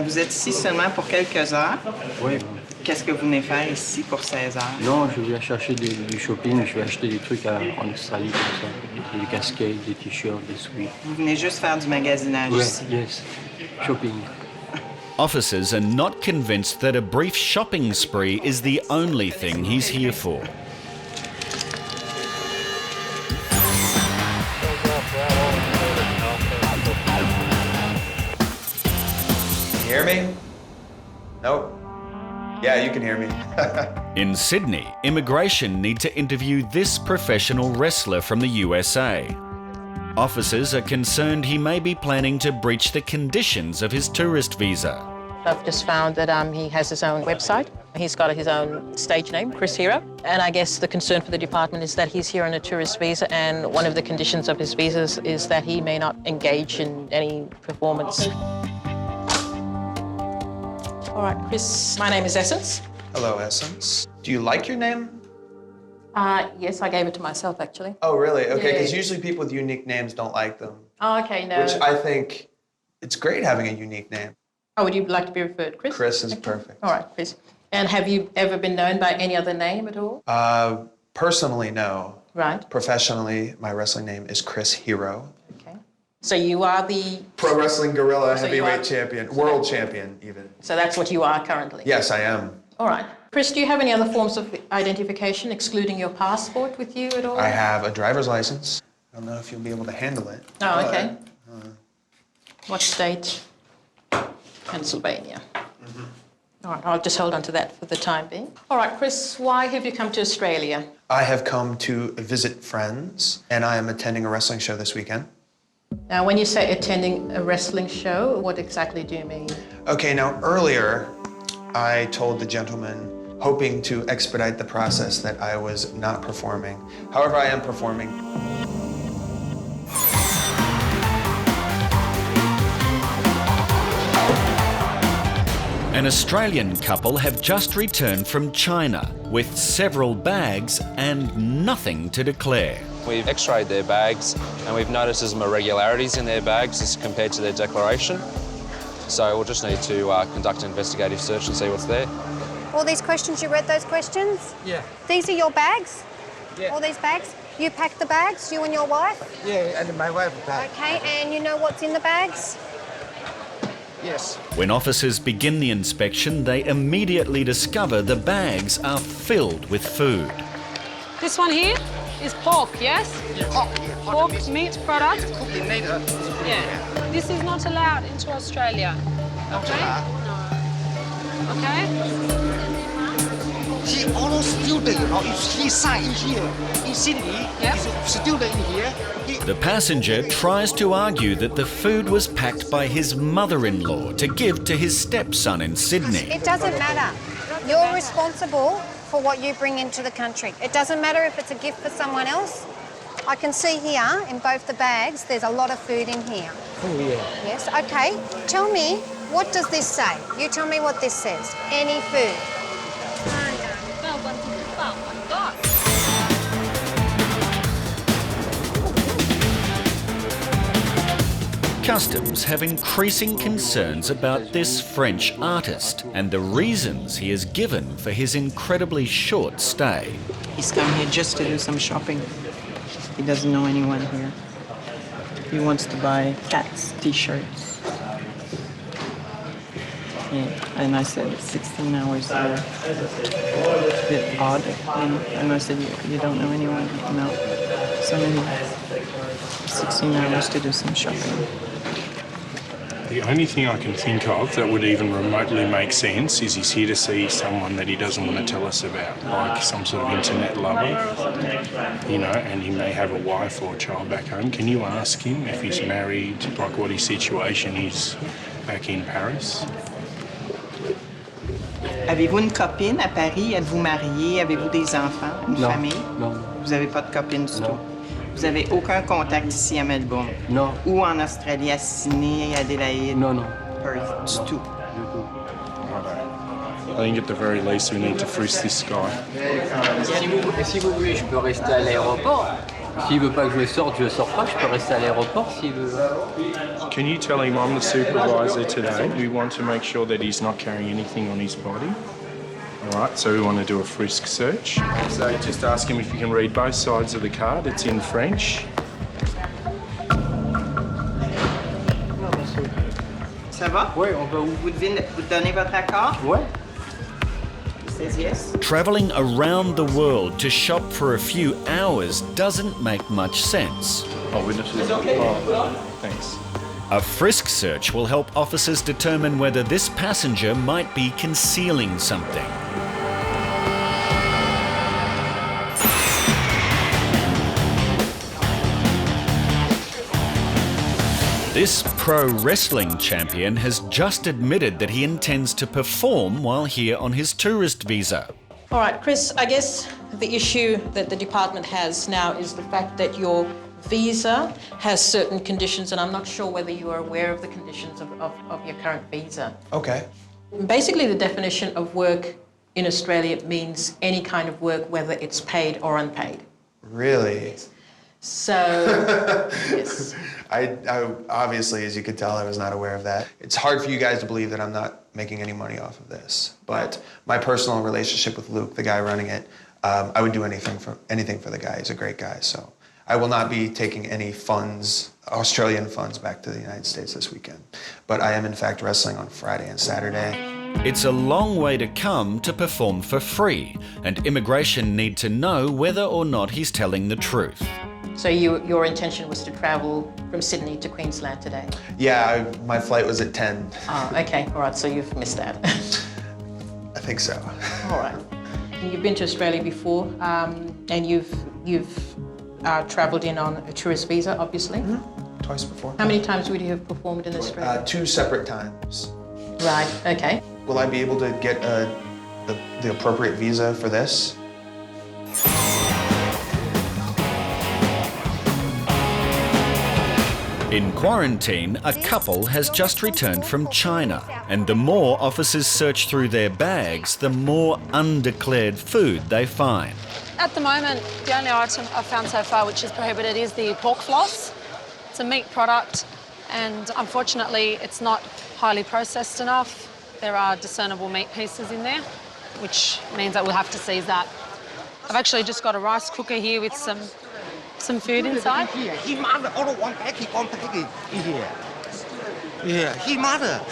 Vous êtes ici seulement pour quelques heures. Oui. Qu'est-ce que vous venez faire ici pour 16 heures? Non, je viens chercher du shopping, je vais acheter des trucs en Australie comme ça. Des casquettes, des t-shirts, des sweats. Vous venez juste faire du magasinage ici? Yes, shopping. Officers are not convinced that a brief shopping spree is the only thing he's here for. Can you hear me? Nope. Yeah, you can hear me. In Sydney, immigration need to interview this professional wrestler from the USA. Officers are concerned he may be planning to breach the conditions of his tourist visa. I've just found that he has his own website. He's got his own stage name, Chris Hero. And I guess the concern for the department is that he's here on a tourist visa, and one of the conditions of his visas is that he may not engage in any performance. All right, Chris, my name is Essence. Hello, Essence. Do you like your name? Yes, I gave it to myself, actually. Oh, really? Okay, because Yeah. usually people with unique names don't like them. Oh, okay, no. Which I think it's great having a unique name. Oh, would you like to be referred, Chris? Chris is perfect. All right, Chris. And have you ever been known by any other name at all? Personally, no. Right. Professionally, my wrestling name is Chris Hero. So you are the... Pro Wrestling Gorilla So you Heavyweight are- Champion, World Champion even. So that's what you are currently? Yes, I am. All right. Chris, do you have any other forms of identification, excluding your passport, with you at all? I have a driver's license. I don't know if you'll be able to handle it. Oh, okay. but, What state? Pennsylvania. All right, I'll just hold on to that for the time being. All right, Chris, why have you come to Australia? I have come to visit friends, and I am attending a wrestling show this weekend. Now, when you say attending a wrestling show, what exactly do you mean? Okay, now earlier, I told the gentleman, hoping to expedite the process, that I was not performing. However, I am performing. An Australian couple have just returned from China with several bags and nothing to declare. We've x-rayed their bags and we've noticed some irregularities in their bags as compared to their declaration. So we'll just need to conduct an investigative search and see what's there. All these questions, you read those questions? Yeah. These are your bags? Yeah. All these bags? You packed the bags, you and your wife? Yeah, and my wife back. Okay, and you know what's in the bags? Yes. When officers begin the inspection, they immediately discover the bags are filled with food. This one here is pork, yes? Pork, Pork meat product. Cooking later. Yeah. This is not allowed into Australia. Okay? No. Okay? He almost student, you know, if he signed in here, in Sydney, he's a student in here. The passenger tries to argue that the food was packed by his mother-in-law to give to his stepson in Sydney. It doesn't matter. You're responsible for what you bring into the country. It doesn't matter if it's a gift for someone else. I can see here in both the bags, there's a lot of food in here. Oh, yeah. Yes, okay. Tell me, what does this say? You tell me what this says. Any food. Customs have increasing concerns about this French artist and the reasons he has given for his incredibly short stay. He's come here just to do some shopping. He doesn't know anyone here. He wants to buy cats, t-shirts. Yeah, and I said 16 hours there. It's a bit odd, you know? And I said, you don't know anyone? No. So many 16 hours to do some shopping. The only thing I can think of that would even remotely make sense is he's here to see someone that he doesn't want to tell us about, like some sort of internet lover, you know, and he may have a wife or a child back home. Can you ask him if he's married, like what his situation is back in Paris? Avez-vous une copine à Paris? Êtes-vous marié? Avez-vous des enfants? Une famille? Non. Vous n'avez pas de copine du tout? Vous n'avez aucun contact ici à Melbourne? Non. Ou en Australie, à Sydney, Adélaïde? Non. Perth, du tout. I think at the very least we need to frisk this guy. Si vous voulez, je peux rester à l'aéroport. S'il veut pas que je sors pas, je peux rester à l'aéroport s'il veut. Can you tell him I'm the supervisor today? We want to make sure that he's not carrying anything on his body. All right, so we want to do a frisk search. So just ask him if you can read both sides of the card. It's in French. Ça va? Oui, on va où? Vous donnez votre accord? Ouais. Says yes. Travelling around the world to shop for a few hours doesn't make much sense. Oh, witnesses. Oh, thanks. A frisk search will help officers determine whether this passenger might be concealing something. This pro wrestling champion has just admitted that he intends to perform while here on his tourist visa. All right, Chris, I guess the issue that the department has now is the fact that your visa has certain conditions, and I'm not sure whether you are aware of the conditions of your current visa. Okay. Basically, the definition of work in Australia means any kind of work, whether it's paid or unpaid. Really? So, yes. I obviously, as you could tell, I was not aware of that. It's hard for you guys to believe that I'm not making any money off of this. But my personal relationship with Luke, the guy running it, I would do anything for the guy. He's a great guy. So I will not be taking any funds, Australian funds, back to the United States this weekend. But I am, in fact, wrestling on Friday and Saturday. It's a long way to come to perform for free, and immigration need to know whether or not he's telling the truth. So your intention was to travel from Sydney to Queensland today? Yeah, my flight was at 10. Oh, okay. All right, so you've missed that. I think so. All right. You've been to Australia before, and you've travelled in on a tourist visa, obviously? Mm-hmm. Twice before. How many times would you have performed in Australia? 2 separate times. Right, okay. Will I be able to get the appropriate visa for this? In quarantine, a couple has just returned from China, and the more officers search through their bags, the more undeclared food they find. At the moment, the only item I've found so far which is prohibited is the pork floss. It's a meat product, and unfortunately it's not highly processed enough. There are discernible meat pieces in there, which means that we'll have to seize that. I've actually just got a rice cooker here with some food inside. He mother all one packet in here. Yeah, he mother.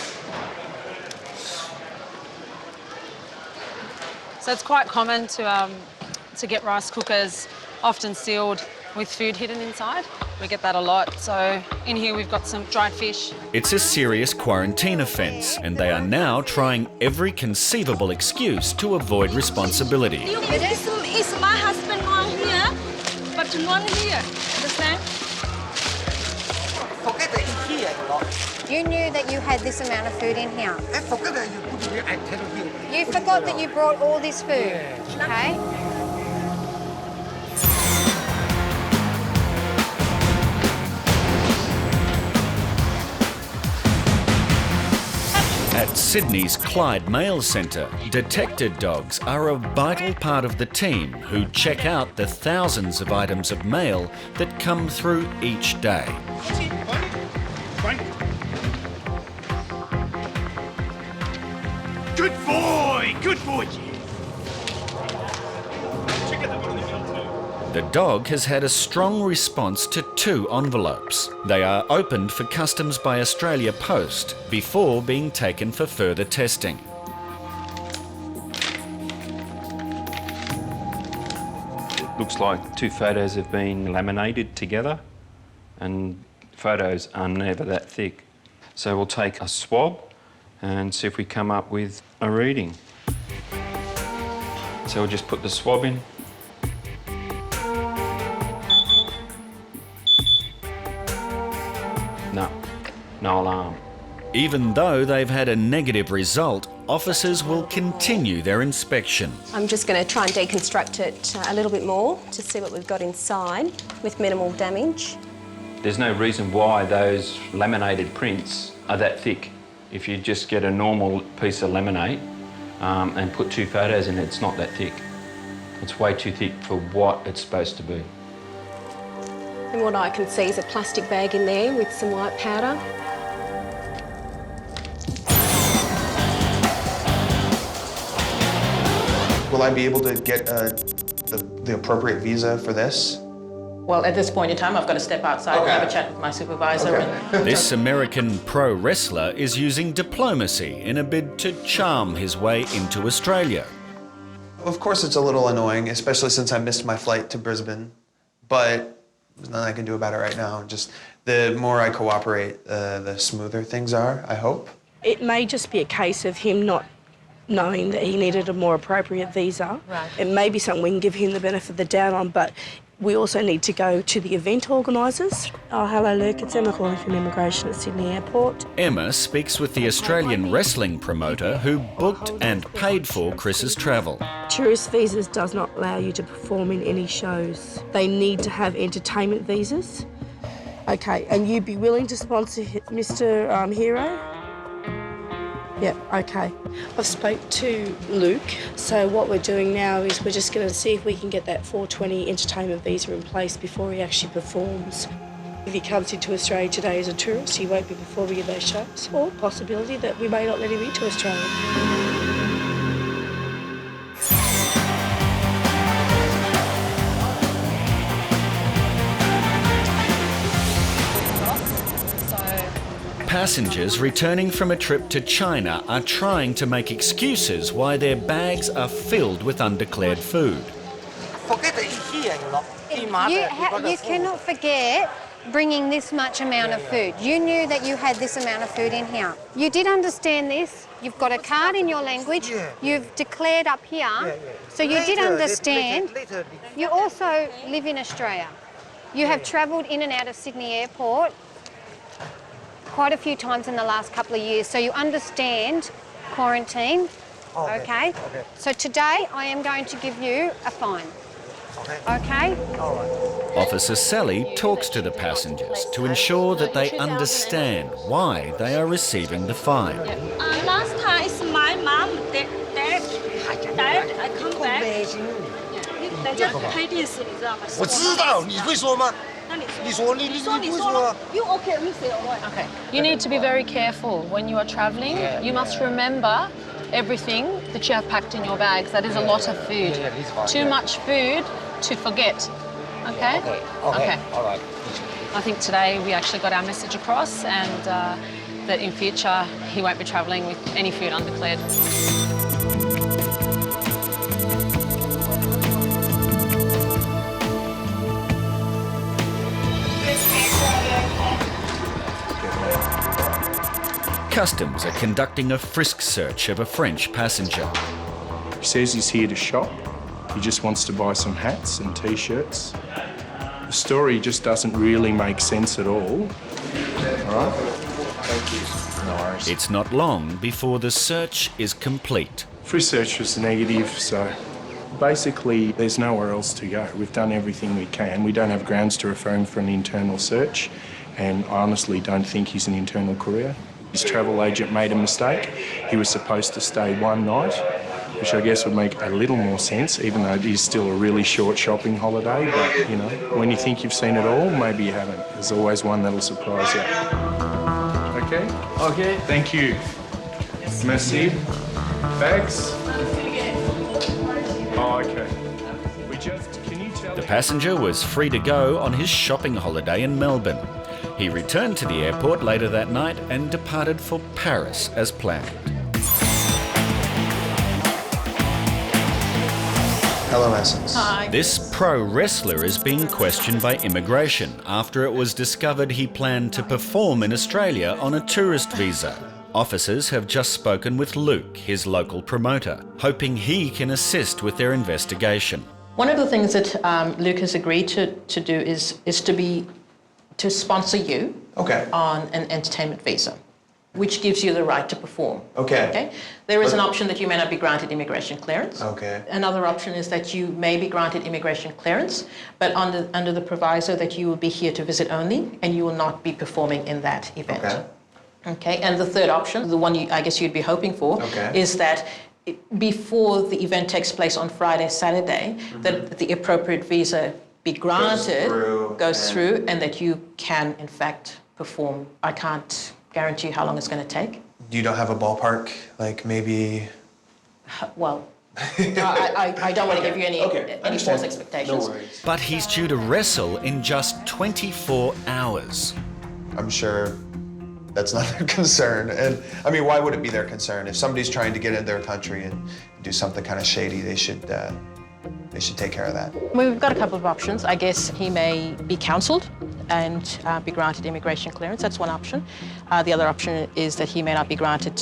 So it's quite common to get rice cookers often sealed with food hidden inside. We get that a lot. So in here we've got some dried fish. It's a serious quarantine offence, and they are now trying every conceivable excuse to avoid responsibility. Is my husband not here, but not here. Understand? Forget that in here. You knew that you had this amount of food in here. I forget that you put it here. I tell you. You forgot that you brought all this food, okay? At Sydney's Clyde Mail Centre, detector dogs are a vital part of the team who check out the thousands of items of mail that come through each day. Good boy, The dog has had a strong response to 2 envelopes. They are opened for customs by Australia Post before being taken for further testing. Looks like 2 photos have been laminated together, and photos are never that thick. So we'll take a swab and see if we come up with a reading. So we'll just put the swab in. No alarm. Even though they've had a negative result, officers will continue their inspection. I'm just going to try and deconstruct it a little bit more to see what we've got inside with minimal damage. There's no reason why those laminated prints are that thick. If you just get a normal piece of laminate and put 2 photos in it, it's not that thick. It's way too thick for what it's supposed to be. And what I can see is a plastic bag in there with some white powder. Will I be able to get the appropriate visa for this? Well, at this point in time, I've got to step outside and have a chat with my supervisor. This American pro wrestler is using diplomacy in a bid to charm his way into Australia. Of course it's a little annoying, especially since I missed my flight to Brisbane, but there's nothing I can do about it right now. Just the more I cooperate, the smoother things are, I hope. It may just be a case of him not knowing that he needed a more appropriate visa. Right. It may be something we can give him the benefit of the doubt on, but we also need to go to the event organisers. Oh, hello, Luke. It's Emma calling from Immigration at Sydney Airport. Emma speaks with the Australian wrestling promoter who booked and paid for Chris's travel. Tourist visas does not allow you to perform in any shows. They need to have entertainment visas. Okay, and you'd be willing to sponsor Mr. Hero? Yep, okay. I've spoke to Luke, so what we're doing now is we're just going to see if we can get that 420 entertainment visa in place before he actually performs. If he comes into Australia today as a tourist, he won't be performing in those shows, or possibility that we may not let him into Australia. Passengers returning from a trip to China are trying to make excuses why their bags are filled with undeclared food. You cannot forget bringing this much amount of food. You knew that you had this amount of food in here. You did understand this. You've got a card in your language. You've declared up here. So you did understand. You also live in Australia. You have travelled in and out of Sydney Airport quite a few times in the last couple of years, so you understand quarantine, okay? So today I am going to give you a fine, okay? Officer Sally talks to the passengers to ensure that they understand why they are receiving the fine. Last time it's my mom, dad, I come back. They just pay this, 我知道，你会说吗？你说你不会说。You okay? We say okay. You need to be very careful when you are travelling. You must remember everything that you have packed in your bags. That is a lot of food. Too much food to forget. Okay? Okay. All right. I think today we actually got our message across, and that in future he won't be travelling with any food undeclared. Customs are conducting a frisk search of a French passenger. He says he's here to shop. He just wants to buy some hats and T-shirts. The story just doesn't really make sense at all. All right? Thank you. No worries. It's not long before the search is complete. Frisk search was negative, so basically there's nowhere else to go. We've done everything we can. We don't have grounds to refer him for an internal search, and I honestly don't think he's an internal courier. His travel agent made a mistake. He was supposed to stay one night, which I guess would make a little more sense, even though it is still a really short shopping holiday. But, you know, when you think you've seen it all, maybe you haven't. There's always one that'll surprise you. Okay? Okay. Thank you. Merci. Bags? Oh, okay. Can you tell... The passenger was free to go on his shopping holiday in Melbourne. He returned to the airport later that night and departed for Paris as planned. Hello, Essence. Hi. This pro wrestler is being questioned by immigration after it was discovered he planned to perform in Australia on a tourist visa. Officers have just spoken with Luke, his local promoter, hoping he can assist with their investigation. One of the things that Luke has agreed to do is to sponsor you on an entertainment visa, which gives you the right to perform. Okay. There is an option that you may not be granted immigration clearance. Okay. Another option is that you may be granted immigration clearance, but under the proviso that you will be here to visit only, and you will not be performing in that event. Okay. And the third option, the one I guess you'd be hoping for, is that before the event takes place on Friday, Saturday, that the appropriate visa be granted, goes through, and that you can, in fact, perform. I can't guarantee how long it's going to take. You don't have a ballpark, like maybe? Well, I don't want to give you any false expectations. No worries. But he's due to wrestle in just 24 hours. I'm sure that's not their concern. And I mean, why would it be their concern? If somebody's trying to get in their country and do something kind of shady, they should take care of that. We've got a couple of options. I guess he may be counselled and be granted immigration clearance. That's one option. The other option is that he may not be granted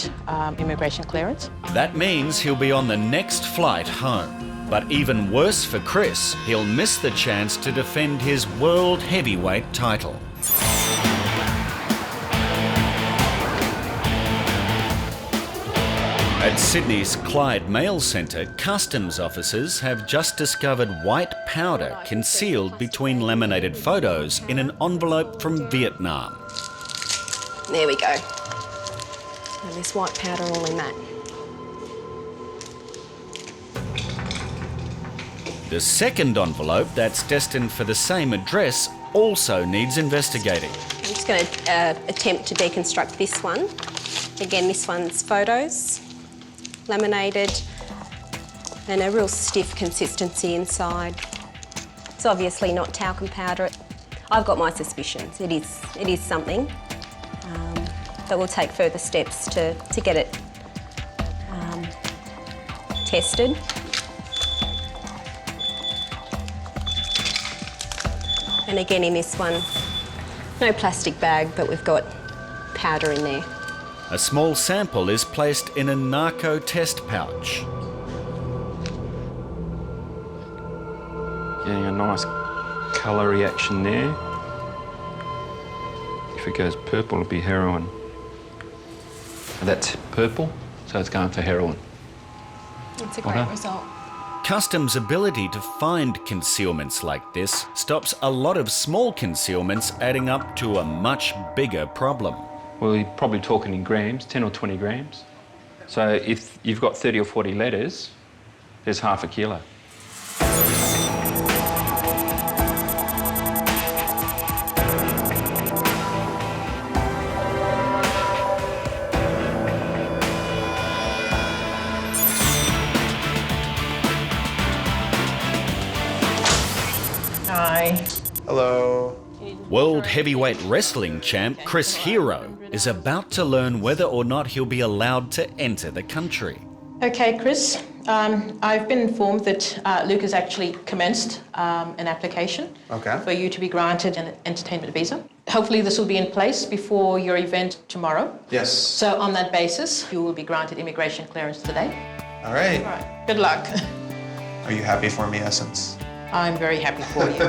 immigration clearance. That means he'll be on the next flight home. But even worse for Chris, he'll miss the chance to defend his world heavyweight title. At Sydney's Clyde Mail Centre, customs officers have just discovered white powder concealed between laminated photos in an envelope from Vietnam. There we go. And there's white powder all in that. The second envelope that's destined for the same address also needs investigating. I'm just going to attempt to deconstruct this one. Again, this one's photos, laminated, and a real stiff consistency inside. It's obviously not talcum powder. I've got my suspicions. It is something, but we'll take further steps to get it tested. And again, in this one, no plastic bag, but we've got powder in there. A small sample is placed in a narco test pouch. Getting a nice colour reaction there. If it goes purple, it'll be heroin. And that's purple, so it's going for heroin. It's a great result. Customs' ability to find concealments like this stops a lot of small concealments adding up to a much bigger problem. Well, you're probably talking in grams, 10 or 20 grams. So if you've got 30 or 40 letters, there's half a kilo. Hi. Hello. World heavyweight wrestling champ Chris Hero is about to learn whether or not he'll be allowed to enter the country. Okay, Chris. I've been informed that Luke has actually commenced an application for you to be granted an entertainment visa. Hopefully this will be in place before your event tomorrow. Yes. So on that basis, you will be granted immigration clearance today. All right. All right. Good luck. Are you happy for me, Essence? I'm very happy for you.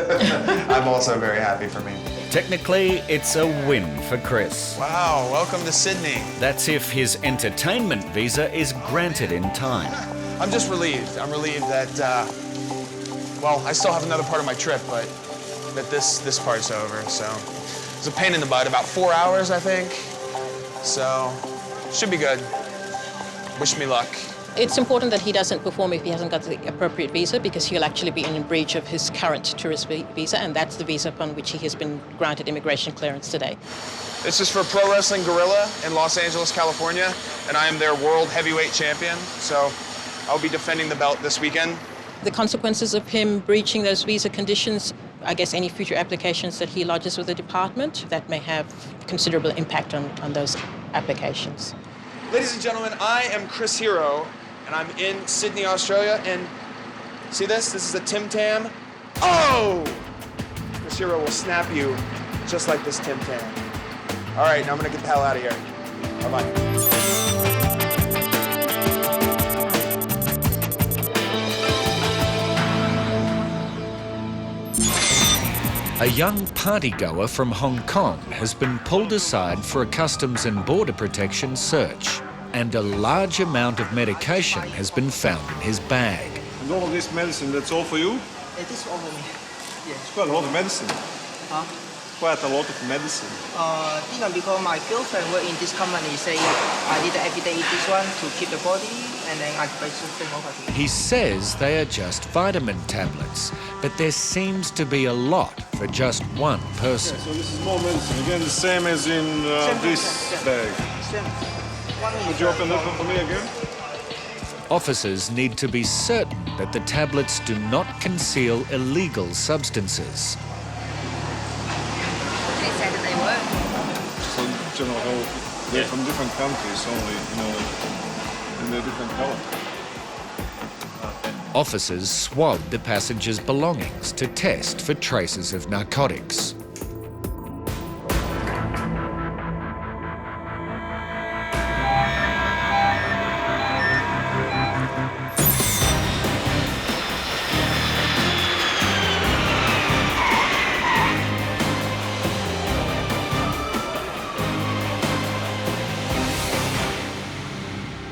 I'm also very happy for me. Technically, it's a win for Chris. Wow, welcome to Sydney. That's if his entertainment visa is granted in time. I'm just relieved. I'm relieved that, well, I still have another part of my trip, but that this part's over, so. It's a pain in the butt, about 4 hours, I think. So, should be good. Wish me luck. It's important that he doesn't perform if he hasn't got the appropriate visa, because he'll actually be in breach of his current tourist visa, and that's the visa upon which he has been granted immigration clearance today. This is for Pro Wrestling Guerrilla in Los Angeles, California, and I am their world heavyweight champion, so I'll be defending the belt this weekend. The consequences of him breaching those visa conditions, I guess any future applications that he lodges with the department, that may have considerable impact on those applications. Ladies and gentlemen, I am Chris Hero, and I'm in Sydney, Australia, and See this? This is a Tim Tam. Oh! This hero will snap you just like this Tim Tam. All right, now I'm gonna get the hell out of here. Bye-bye. A young partygoer from Hong Kong has been pulled aside for a Customs and Border Protection search, and a large amount of medication has been found in his bag. And all of this medicine, that's all for you? It is all for me. Yeah. It's quite a lot of medicine. Huh? Quite a lot of medicine. Because my girlfriend work in this company, say I need to every day eat this one to keep the body, and then I buy something over. He says they are just vitamin tablets, but there seems to be a lot for just one person. Yeah, so this is more medicine. Again, the same as in this bag. Would you open that one for me again? Officers need to be certain that the tablets do not conceal illegal substances. They said that they were. So, general health, they're from different countries only, you know, and they're different colour. Officers swab the passengers' belongings to test for traces of narcotics.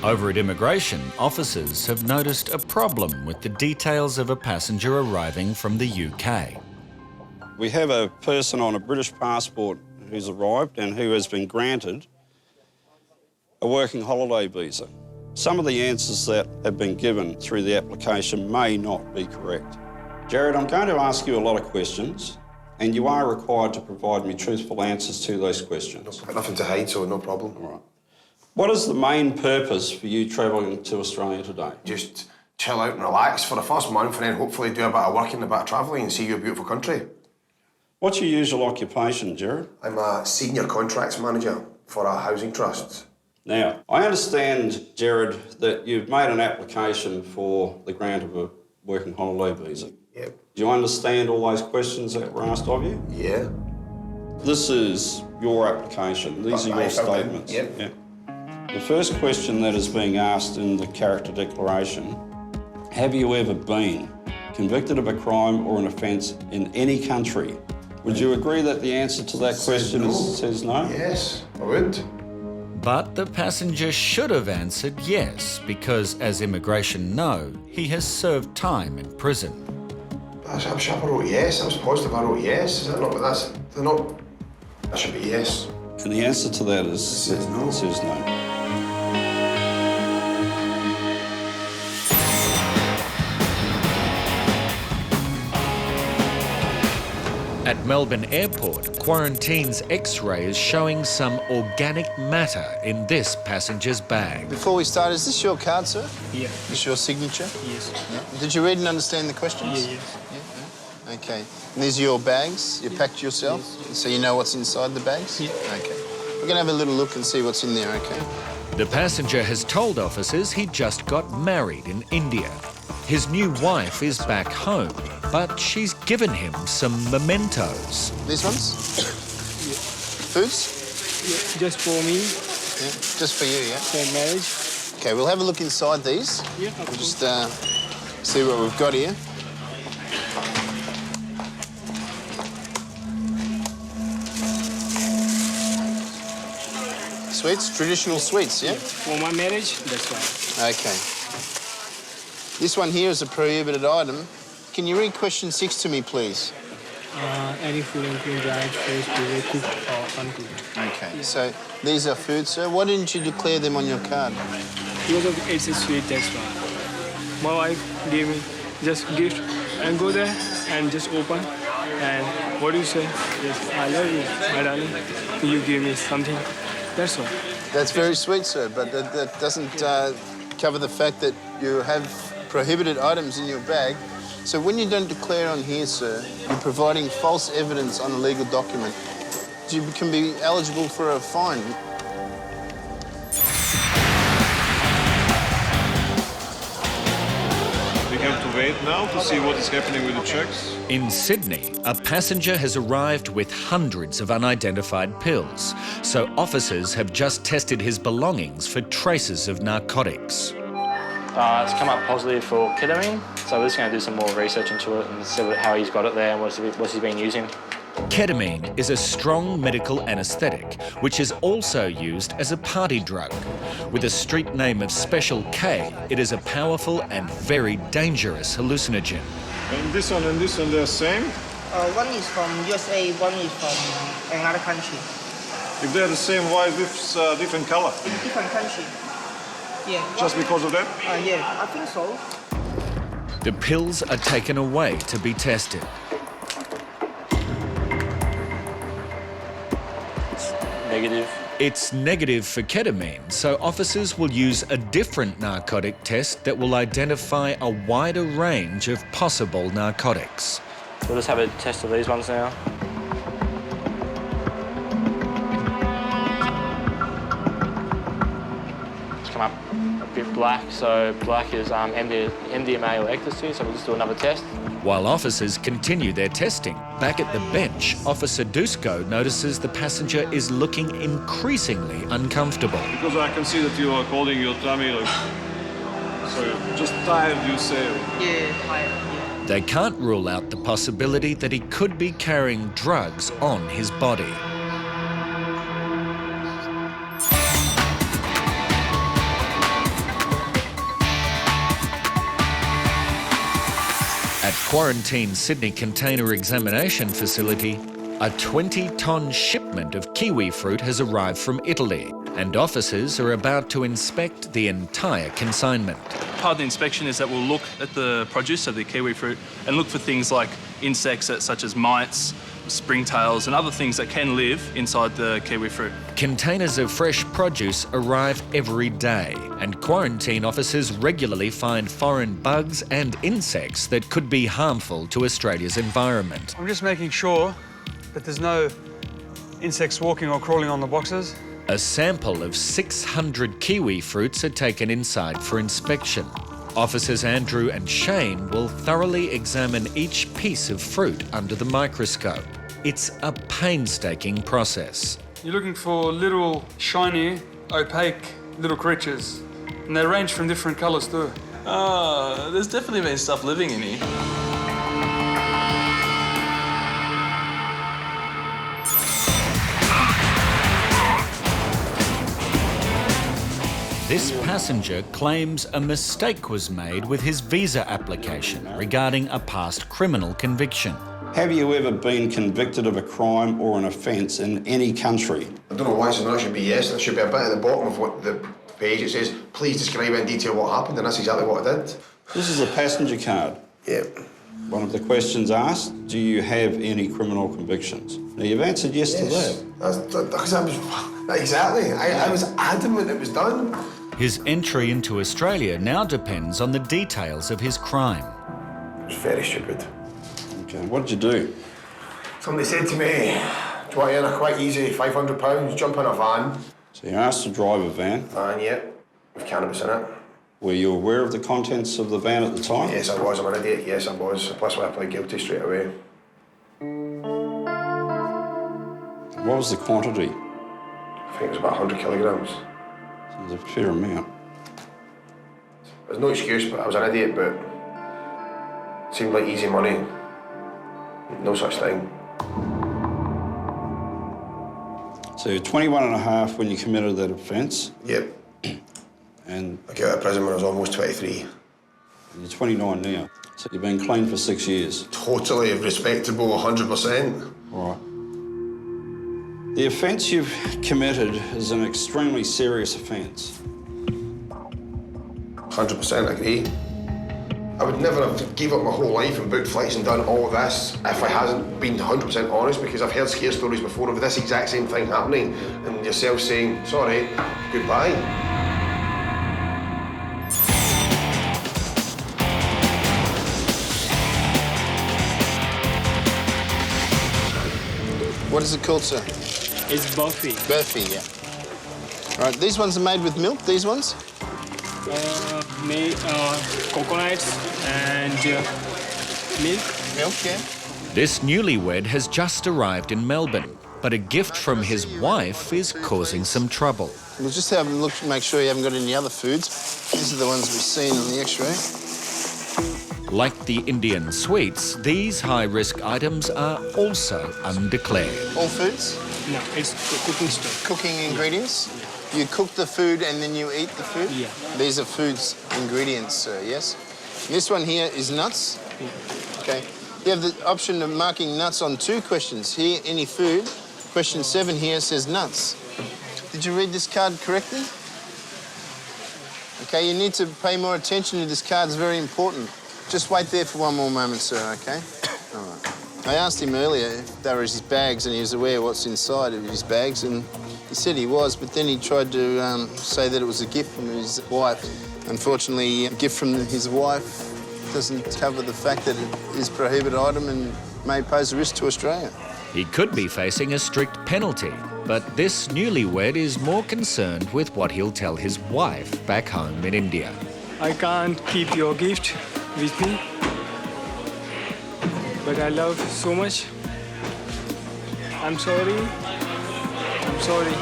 Over at immigration, officers have noticed a problem with the details of a passenger arriving from the UK. We have a person on a British passport who's arrived and who has been granted a working holiday visa. Some of the answers that have been given through the application may not be correct. Jared, I'm going to ask you a lot of questions, and you are required to provide me truthful answers to those questions. I've got nothing to hide, so no problem. All right. What is the main purpose for you travelling to Australia today? Just chill out and relax for the first month, and then hopefully do a bit of work and a bit of travelling and see your beautiful country. What's your usual occupation, Jared? I'm a senior contracts manager for a housing trust. Now, I understand, Jared, that you've made an application for the grant of a working holiday visa. Yep. Do you understand all those questions that were asked of you? Yeah. This is your application. These are your statements. Yep. Yeah. The first question that is being asked in the character declaration, have you ever been convicted of a crime or an offence in any country? Would you agree that the answer to that question says no? Yes, I would. But the passenger should have answered yes, because as immigration know, he has served time in prison. I'm sure I wrote yes. I was positive I wrote yes. Is that not? That should be yes. And the answer to that is says no. It says no. At Melbourne Airport, Quarantine's X-ray is showing some organic matter in this passenger's bag. Before we start, is this your card, sir? Yeah. Is this your signature? Yes. Yeah. Did you read and understand the questions? Yeah. Yeah. Okay. And these are your bags? You packed yourself? Yes. So you know what's inside the bags? Yeah. Okay. We're going to have a little look and see what's in there, okay? The passenger has told officers he just got married in India. His new wife is back home, but she's given him some mementos. These ones? Yeah. Foods? Yeah, just for me. Yeah. Just for you, yeah? For marriage. Okay, we'll have a look inside these. Yeah. We'll just see what we've got here. Sweets, traditional sweets, yeah? For my marriage, that's why. Okay. This one here is a prohibited item. Can you read question 6 to me, please? Any food including dried fish, preserved, cooked or uncooked. Okay. So these are food, sir. Why didn't you declare them on your card? Because it's a sweet, that's why. My wife gave me just gift and go there and just open. And what do you say? Yes, I love you, my darling. You give me something. That's all. That's very sweet, sir, but that doesn't cover the fact that you have prohibited items in your bag. So when you don't declare on here, sir, you're providing false evidence on a legal document. You can be eligible for a fine. We have to wait now to see what is happening with the checks. In Sydney, a passenger has arrived with hundreds of unidentified pills, so officers have just tested his belongings for traces of narcotics. It's come up positive for ketamine, so we're just going to do some more research into it and see how he's got it there and what's he been using. Ketamine is a strong medical anaesthetic, which is also used as a party drug. With a street name of Special K, it is a powerful and very dangerous hallucinogen. And this one, they're same? One is from USA, one is from another country. If they're the same, why is this different color? Different country. Yeah. Just because of that? Yeah, I think so. The pills are taken away to be tested. Negative. It's negative for ketamine, so officers will use a different narcotic test that will identify a wider range of possible narcotics. We'll just have a test of these ones now. It's come up a bit black, so black is MDMA or ecstasy, so we'll just do another test. While officers continue their testing, back at the bench, Officer Dusko notices the passenger is looking increasingly uncomfortable. Because I can see that you are holding your tummy like... So you're just tired, you say? Yeah, tired, yeah. They can't rule out the possibility that he could be carrying drugs on his body. At Quarantine Sydney Container Examination Facility, a 20-tonne shipment of kiwi fruit has arrived from Italy, and officers are about to inspect the entire consignment. Part of the inspection is that we'll look at the produce of the kiwi fruit and look for things like insects such as mites, springtails and other things that can live inside the kiwi fruit. Containers of fresh produce arrive every day, and quarantine officers regularly find foreign bugs and insects that could be harmful to Australia's environment. I'm just making sure that there's no insects walking or crawling on the boxes. A sample of 600 kiwi fruits are taken inside for inspection. Officers Andrew and Shane will thoroughly examine each piece of fruit under the microscope. It's a painstaking process. You're looking for little, shiny, opaque little creatures. And they range from different colours too. There's definitely been stuff living in here. This passenger claims a mistake was made with his visa application regarding a past criminal conviction. Have you ever been convicted of a crime or an offence in any country? I don't know why, so that should be yes. There should be a bit at the bottom of what the page it says, please describe in detail what happened, and that's exactly what I did. This is a passenger card. Yep. One of the questions asked, do you have any criminal convictions? Now, you've answered yes to that. Exactly. I was adamant it was done. His entry into Australia now depends on the details of his crime. It was very stupid. Okay, what did you do? Somebody said to me, do you want to earn a quite easy £500, jump in a van. So you asked to drive a van? Van, yeah, with cannabis in it. Were you aware of the contents of the van at the time? Yes, I was. I'm an idiot. Yes, I was. Plus, I pled guilty straight away. What was the quantity? I think it was about 100 kilograms. Sounds a fair amount. There's no excuse, but I was an idiot, but it seemed like easy money. No such thing. So you're 21 and a half when you committed that offence? Yep. And I came out of prison when I was almost 23. And you're 29 now. So you've been clean for 6 years? Totally respectable, 100%. All right. The offence you've committed is an extremely serious offence. 100% agree. I would never have gave up my whole life and booked flights and done all this if I hadn't been 100% honest, because I've heard scare stories before of this exact same thing happening and yourself saying, sorry, goodbye. What is it called, sir? It's Buffy. Buffy, yeah. All right, these ones are made with milk, these ones? coconuts and milk. Milk, yeah. This newlywed has just arrived in Melbourne, but a gift from his wife is causing some trouble. We'll just have a look to make sure you haven't got any other foods. These are the ones we've seen on the x-ray. Like the Indian sweets, these high-risk items are also undeclared. All foods? No, it's cooking stuff. Cooking ingredients? You cook the food and then you eat the food? Yeah. These are foods ingredients, sir, yes? This one here is nuts? Okay. You have the option of marking nuts on 2 questions. Here, any food. Question 7 here says nuts. Did you read this card correctly? Okay, you need to pay more attention to this card. It's very important. Just wait there for one more moment, sir, okay? All right. I asked him earlier if they were his bags and he was aware what's inside of his bags, and he said he was, but then he tried to say that it was a gift from his wife. Unfortunately, a gift from his wife doesn't cover the fact that it is a prohibited item and may pose a risk to Australia. He could be facing a strict penalty, but this newlywed is more concerned with what he'll tell his wife back home in India. I can't keep your gift with me, but I love so much. I'm sorry. I'm sorry.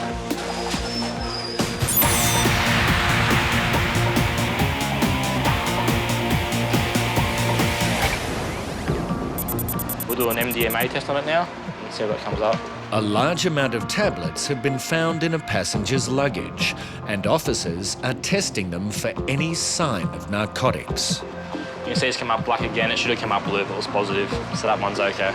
We'll do an MDMA test on it now and see what comes up. A large amount of tablets have been found in a passenger's luggage, and officers are testing them for any sign of narcotics. You can see it's come up black again. It should have come up blue if it was positive, so that one's okay.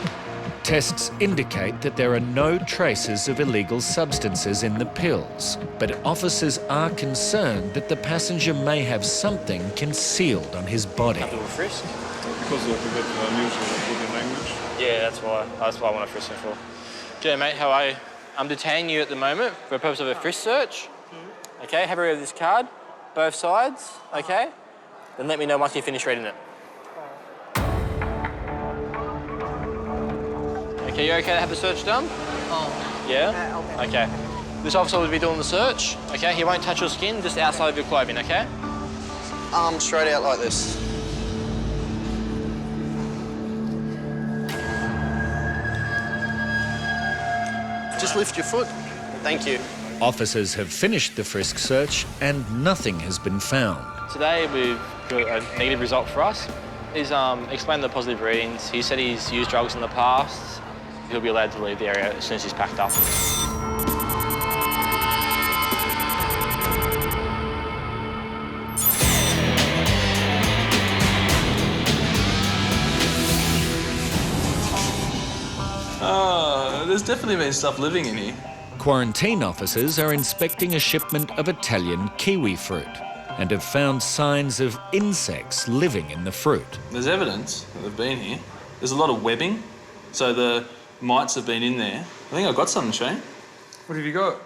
Tests indicate that there are no traces of illegal substances in the pills, but officers are concerned that the passenger may have something concealed on his body. Do a frisk? Because of the unusual body language? Yeah, that's why I want to frisk him for. G'day mate, how are you? I'm detaining you at the moment for the purpose of a frisk search. Okay, have a read of this card, both sides, okay? Then let me know once you finish reading it. Okay, you okay to have the search done? Oh. Yeah? Okay. This officer will be doing the search, okay? He won't touch your skin, just outside of your clothing, okay? Arm straight out like this. Just lift your foot. Thank you. Officers have finished the frisk search and nothing has been found. Today we've got a negative result for us. He's explained the positive readings. He said he's used drugs in the past. He'll be allowed to leave the area as soon as he's packed up. There's definitely been stuff living in here. Quarantine officers are inspecting a shipment of Italian kiwi fruit and have found signs of insects living in the fruit. There's evidence that they've been here. There's a lot of webbing, so the mites have been in there. I think I've got something, Shane. What have you got?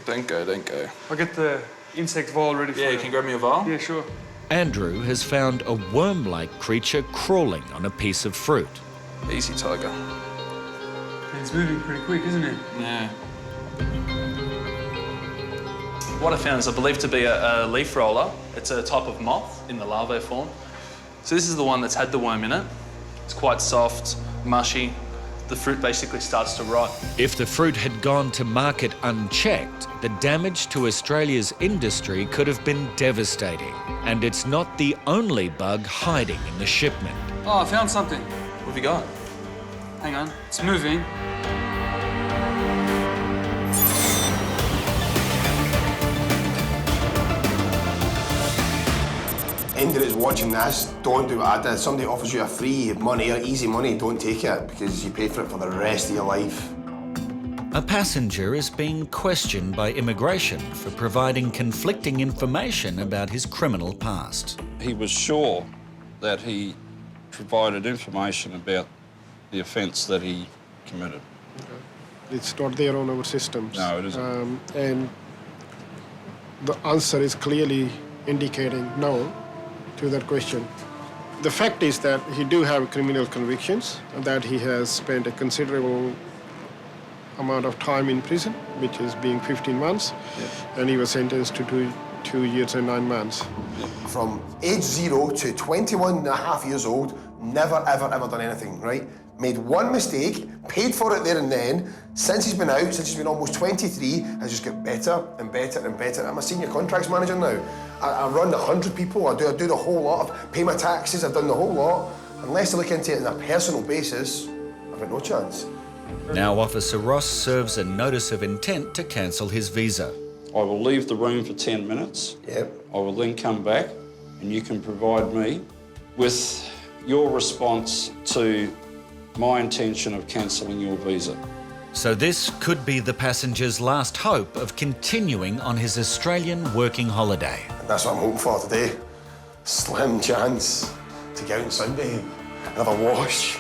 Don't go. I'll get the insect vial ready for you. Yeah, you can grab me a vial? Yeah, sure. Andrew has found a worm-like creature crawling on a piece of fruit. Easy, Tiger. It's moving pretty quick, isn't it? Yeah. What I found is I believe to be a leaf roller. It's a type of moth in the larvae form. So this is the one that's had the worm in it. It's quite soft, mushy. The fruit basically starts to rot. If the fruit had gone to market unchecked, the damage to Australia's industry could have been devastating. And it's not the only bug hiding in the shipment. Oh, I found something. What have you got? Hang on, it's moving. Anyone that's watching this, don't do what I did. Somebody offers you a free money or easy money, don't take it because you pay for it for the rest of your life. A passenger is being questioned by immigration for providing conflicting information about his criminal past. He was sure that he provided information about the offence that he committed. It's not there on our systems. No, it isn't. And the answer is clearly indicating no to that question. The fact is that he do have criminal convictions, and that he has spent a considerable amount of time in prison, which is being 15 months, and he was sentenced to 2 years and 9 months. From age 0 to 21 and a half years old, never, ever, ever done anything, right? Made one mistake, paid for it there and then. Since he's been out, since he's been almost 23, has just got better and better and better. I'm a senior contracts manager now. I run 100 people, I do the whole lot, pay my taxes, I've done the whole lot. Unless I look into it on a personal basis, I've got no chance. Now Officer Ross serves a notice of intent to cancel his visa. I will leave the room for 10 minutes. Yep. I will then come back and you can provide me with your response to my intention of cancelling your visa. So this could be the passenger's last hope of continuing on his Australian working holiday. And that's what I'm hoping for today. Slim chance to get out on Sunday and have a wash,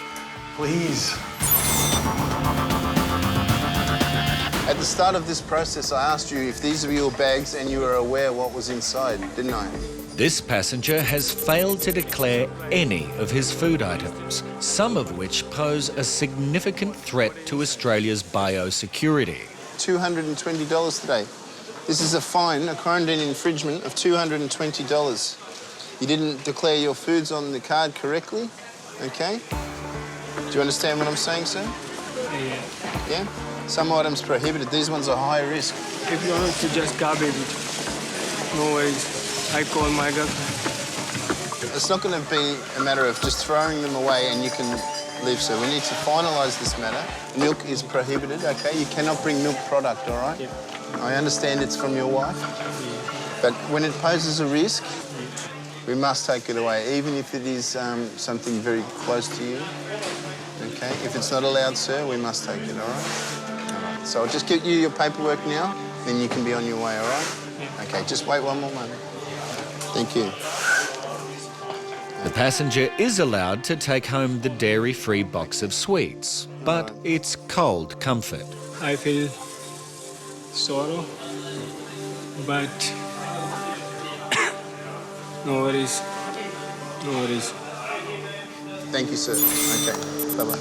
please. At the start of this process, I asked you if these were your bags and you were aware what was inside, didn't I? This passenger has failed to declare any of his food items, some of which pose a significant threat to Australia's biosecurity. $220 today. This is a fine, a quarantine infringement of $220. You didn't declare your foods on the card correctly, okay? Do you understand what I'm saying, sir? Yeah. Yeah? Some items prohibited, these ones are high risk. If you want to just garbage it, no worries. I call my girlfriend. It's not going to be a matter of just throwing them away and you can leave, sir. We need to finalise this matter. Milk is prohibited, OK? You cannot bring milk product, all right? Yeah. I understand it's from your wife, but when it poses a risk, we must take it away, even if it is something very close to you, OK? If it's not allowed, sir, we must take it, all right? All right. So I'll just get you your paperwork now, then you can be on your way, all right? OK, just wait one more moment. Thank you. The passenger is allowed to take home the dairy-free box of sweets, but it's cold comfort. I feel sorrow, but no worries. No worries. Thank you, sir. OK, bye-bye.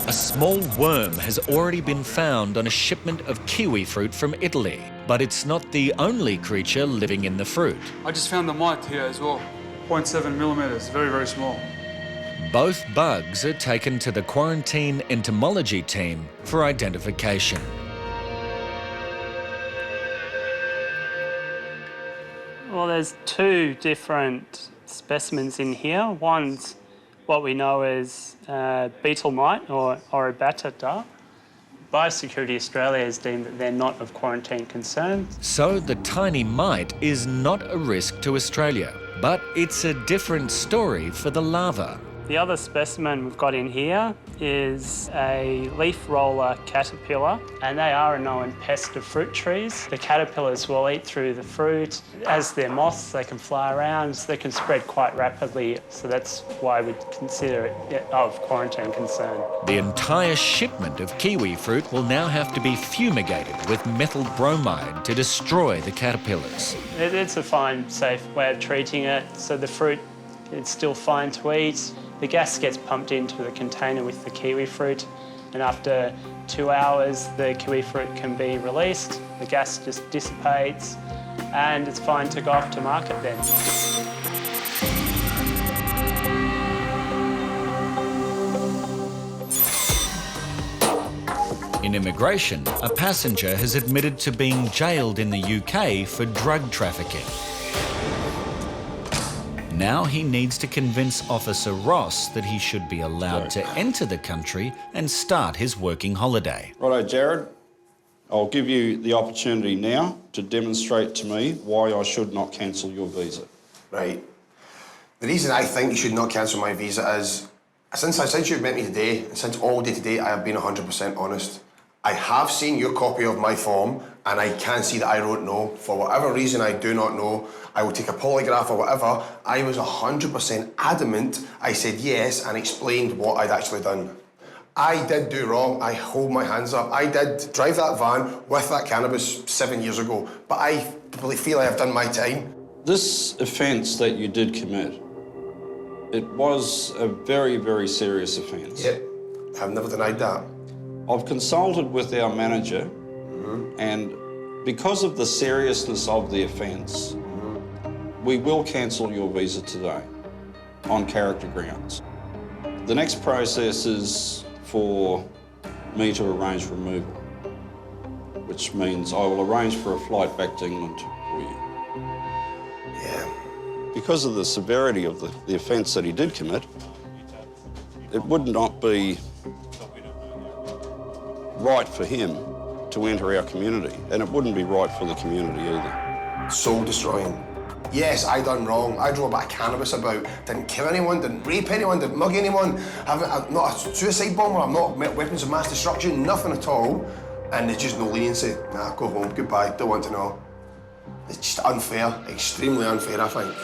A small worm has already been found on a shipment of kiwi fruit from Italy, but it's not the only creature living in the fruit. I just found the mite here as well. 0.7 millimetres, very, very small. Both bugs are taken to the quarantine entomology team for identification. Well, there's two different specimens in here. One's what we know as beetle mite or Prohibited. Biosecurity Australia has deemed that they're not of quarantine concern. So the tiny mite is not a risk to Australia, but it's a different story for the larva. The other specimen we've got in here is a leaf roller caterpillar, and they are a known pest of fruit trees. The caterpillars will eat through the fruit. As they're moths, they can fly around, so they can spread quite rapidly, so that's why we consider it of quarantine concern. The entire shipment of kiwi fruit will now have to be fumigated with methyl bromide to destroy the caterpillars. It's a fine, safe way of treating it, so the fruit, it's still fine to eat. The gas gets pumped into the container with the kiwi fruit, and after 2 hours, the kiwi fruit can be released. The gas just dissipates, and it's fine to go off to market then. In immigration, a passenger has admitted to being jailed in the UK for drug trafficking. Now he needs to convince Officer Ross that he should be allowed to enter the country and start his working holiday. Righto, Jared. I'll give you the opportunity now to demonstrate to me why I should not cancel your visa. Right. The reason I think you should not cancel my visa is, since you've met me today, and since all day today, I have been 100% honest. I have seen your copy of my form, and I can see that I wrote no. For whatever reason I do not know, I will take a polygraph or whatever. I was 100% adamant. I said yes and explained what I'd actually done. I did do wrong. I hold my hands up. I did drive that van with that cannabis 7 years ago, but I really feel I have done my time. This offence that you did commit It was a very, very serious offence. Yep, I've never denied that. I've consulted with our manager, and because of the seriousness of the offence, we will cancel your visa today on character grounds. The next process is for me to arrange removal, which means I will arrange for a flight back to England for you. Yeah. Because of the severity of the offence that he did commit, it would not be right for him to enter our community, and it wouldn't be right for the community either. Soul destroying. Yes, I done wrong. I drove a bit of cannabis about, didn't kill anyone, didn't rape anyone, didn't mug anyone, I'm not a suicide bomber, I'm not weapons of mass destruction, nothing at all. And there's just no leniency. Nah, go home, goodbye, don't want to know. It's just unfair, extremely unfair, I think.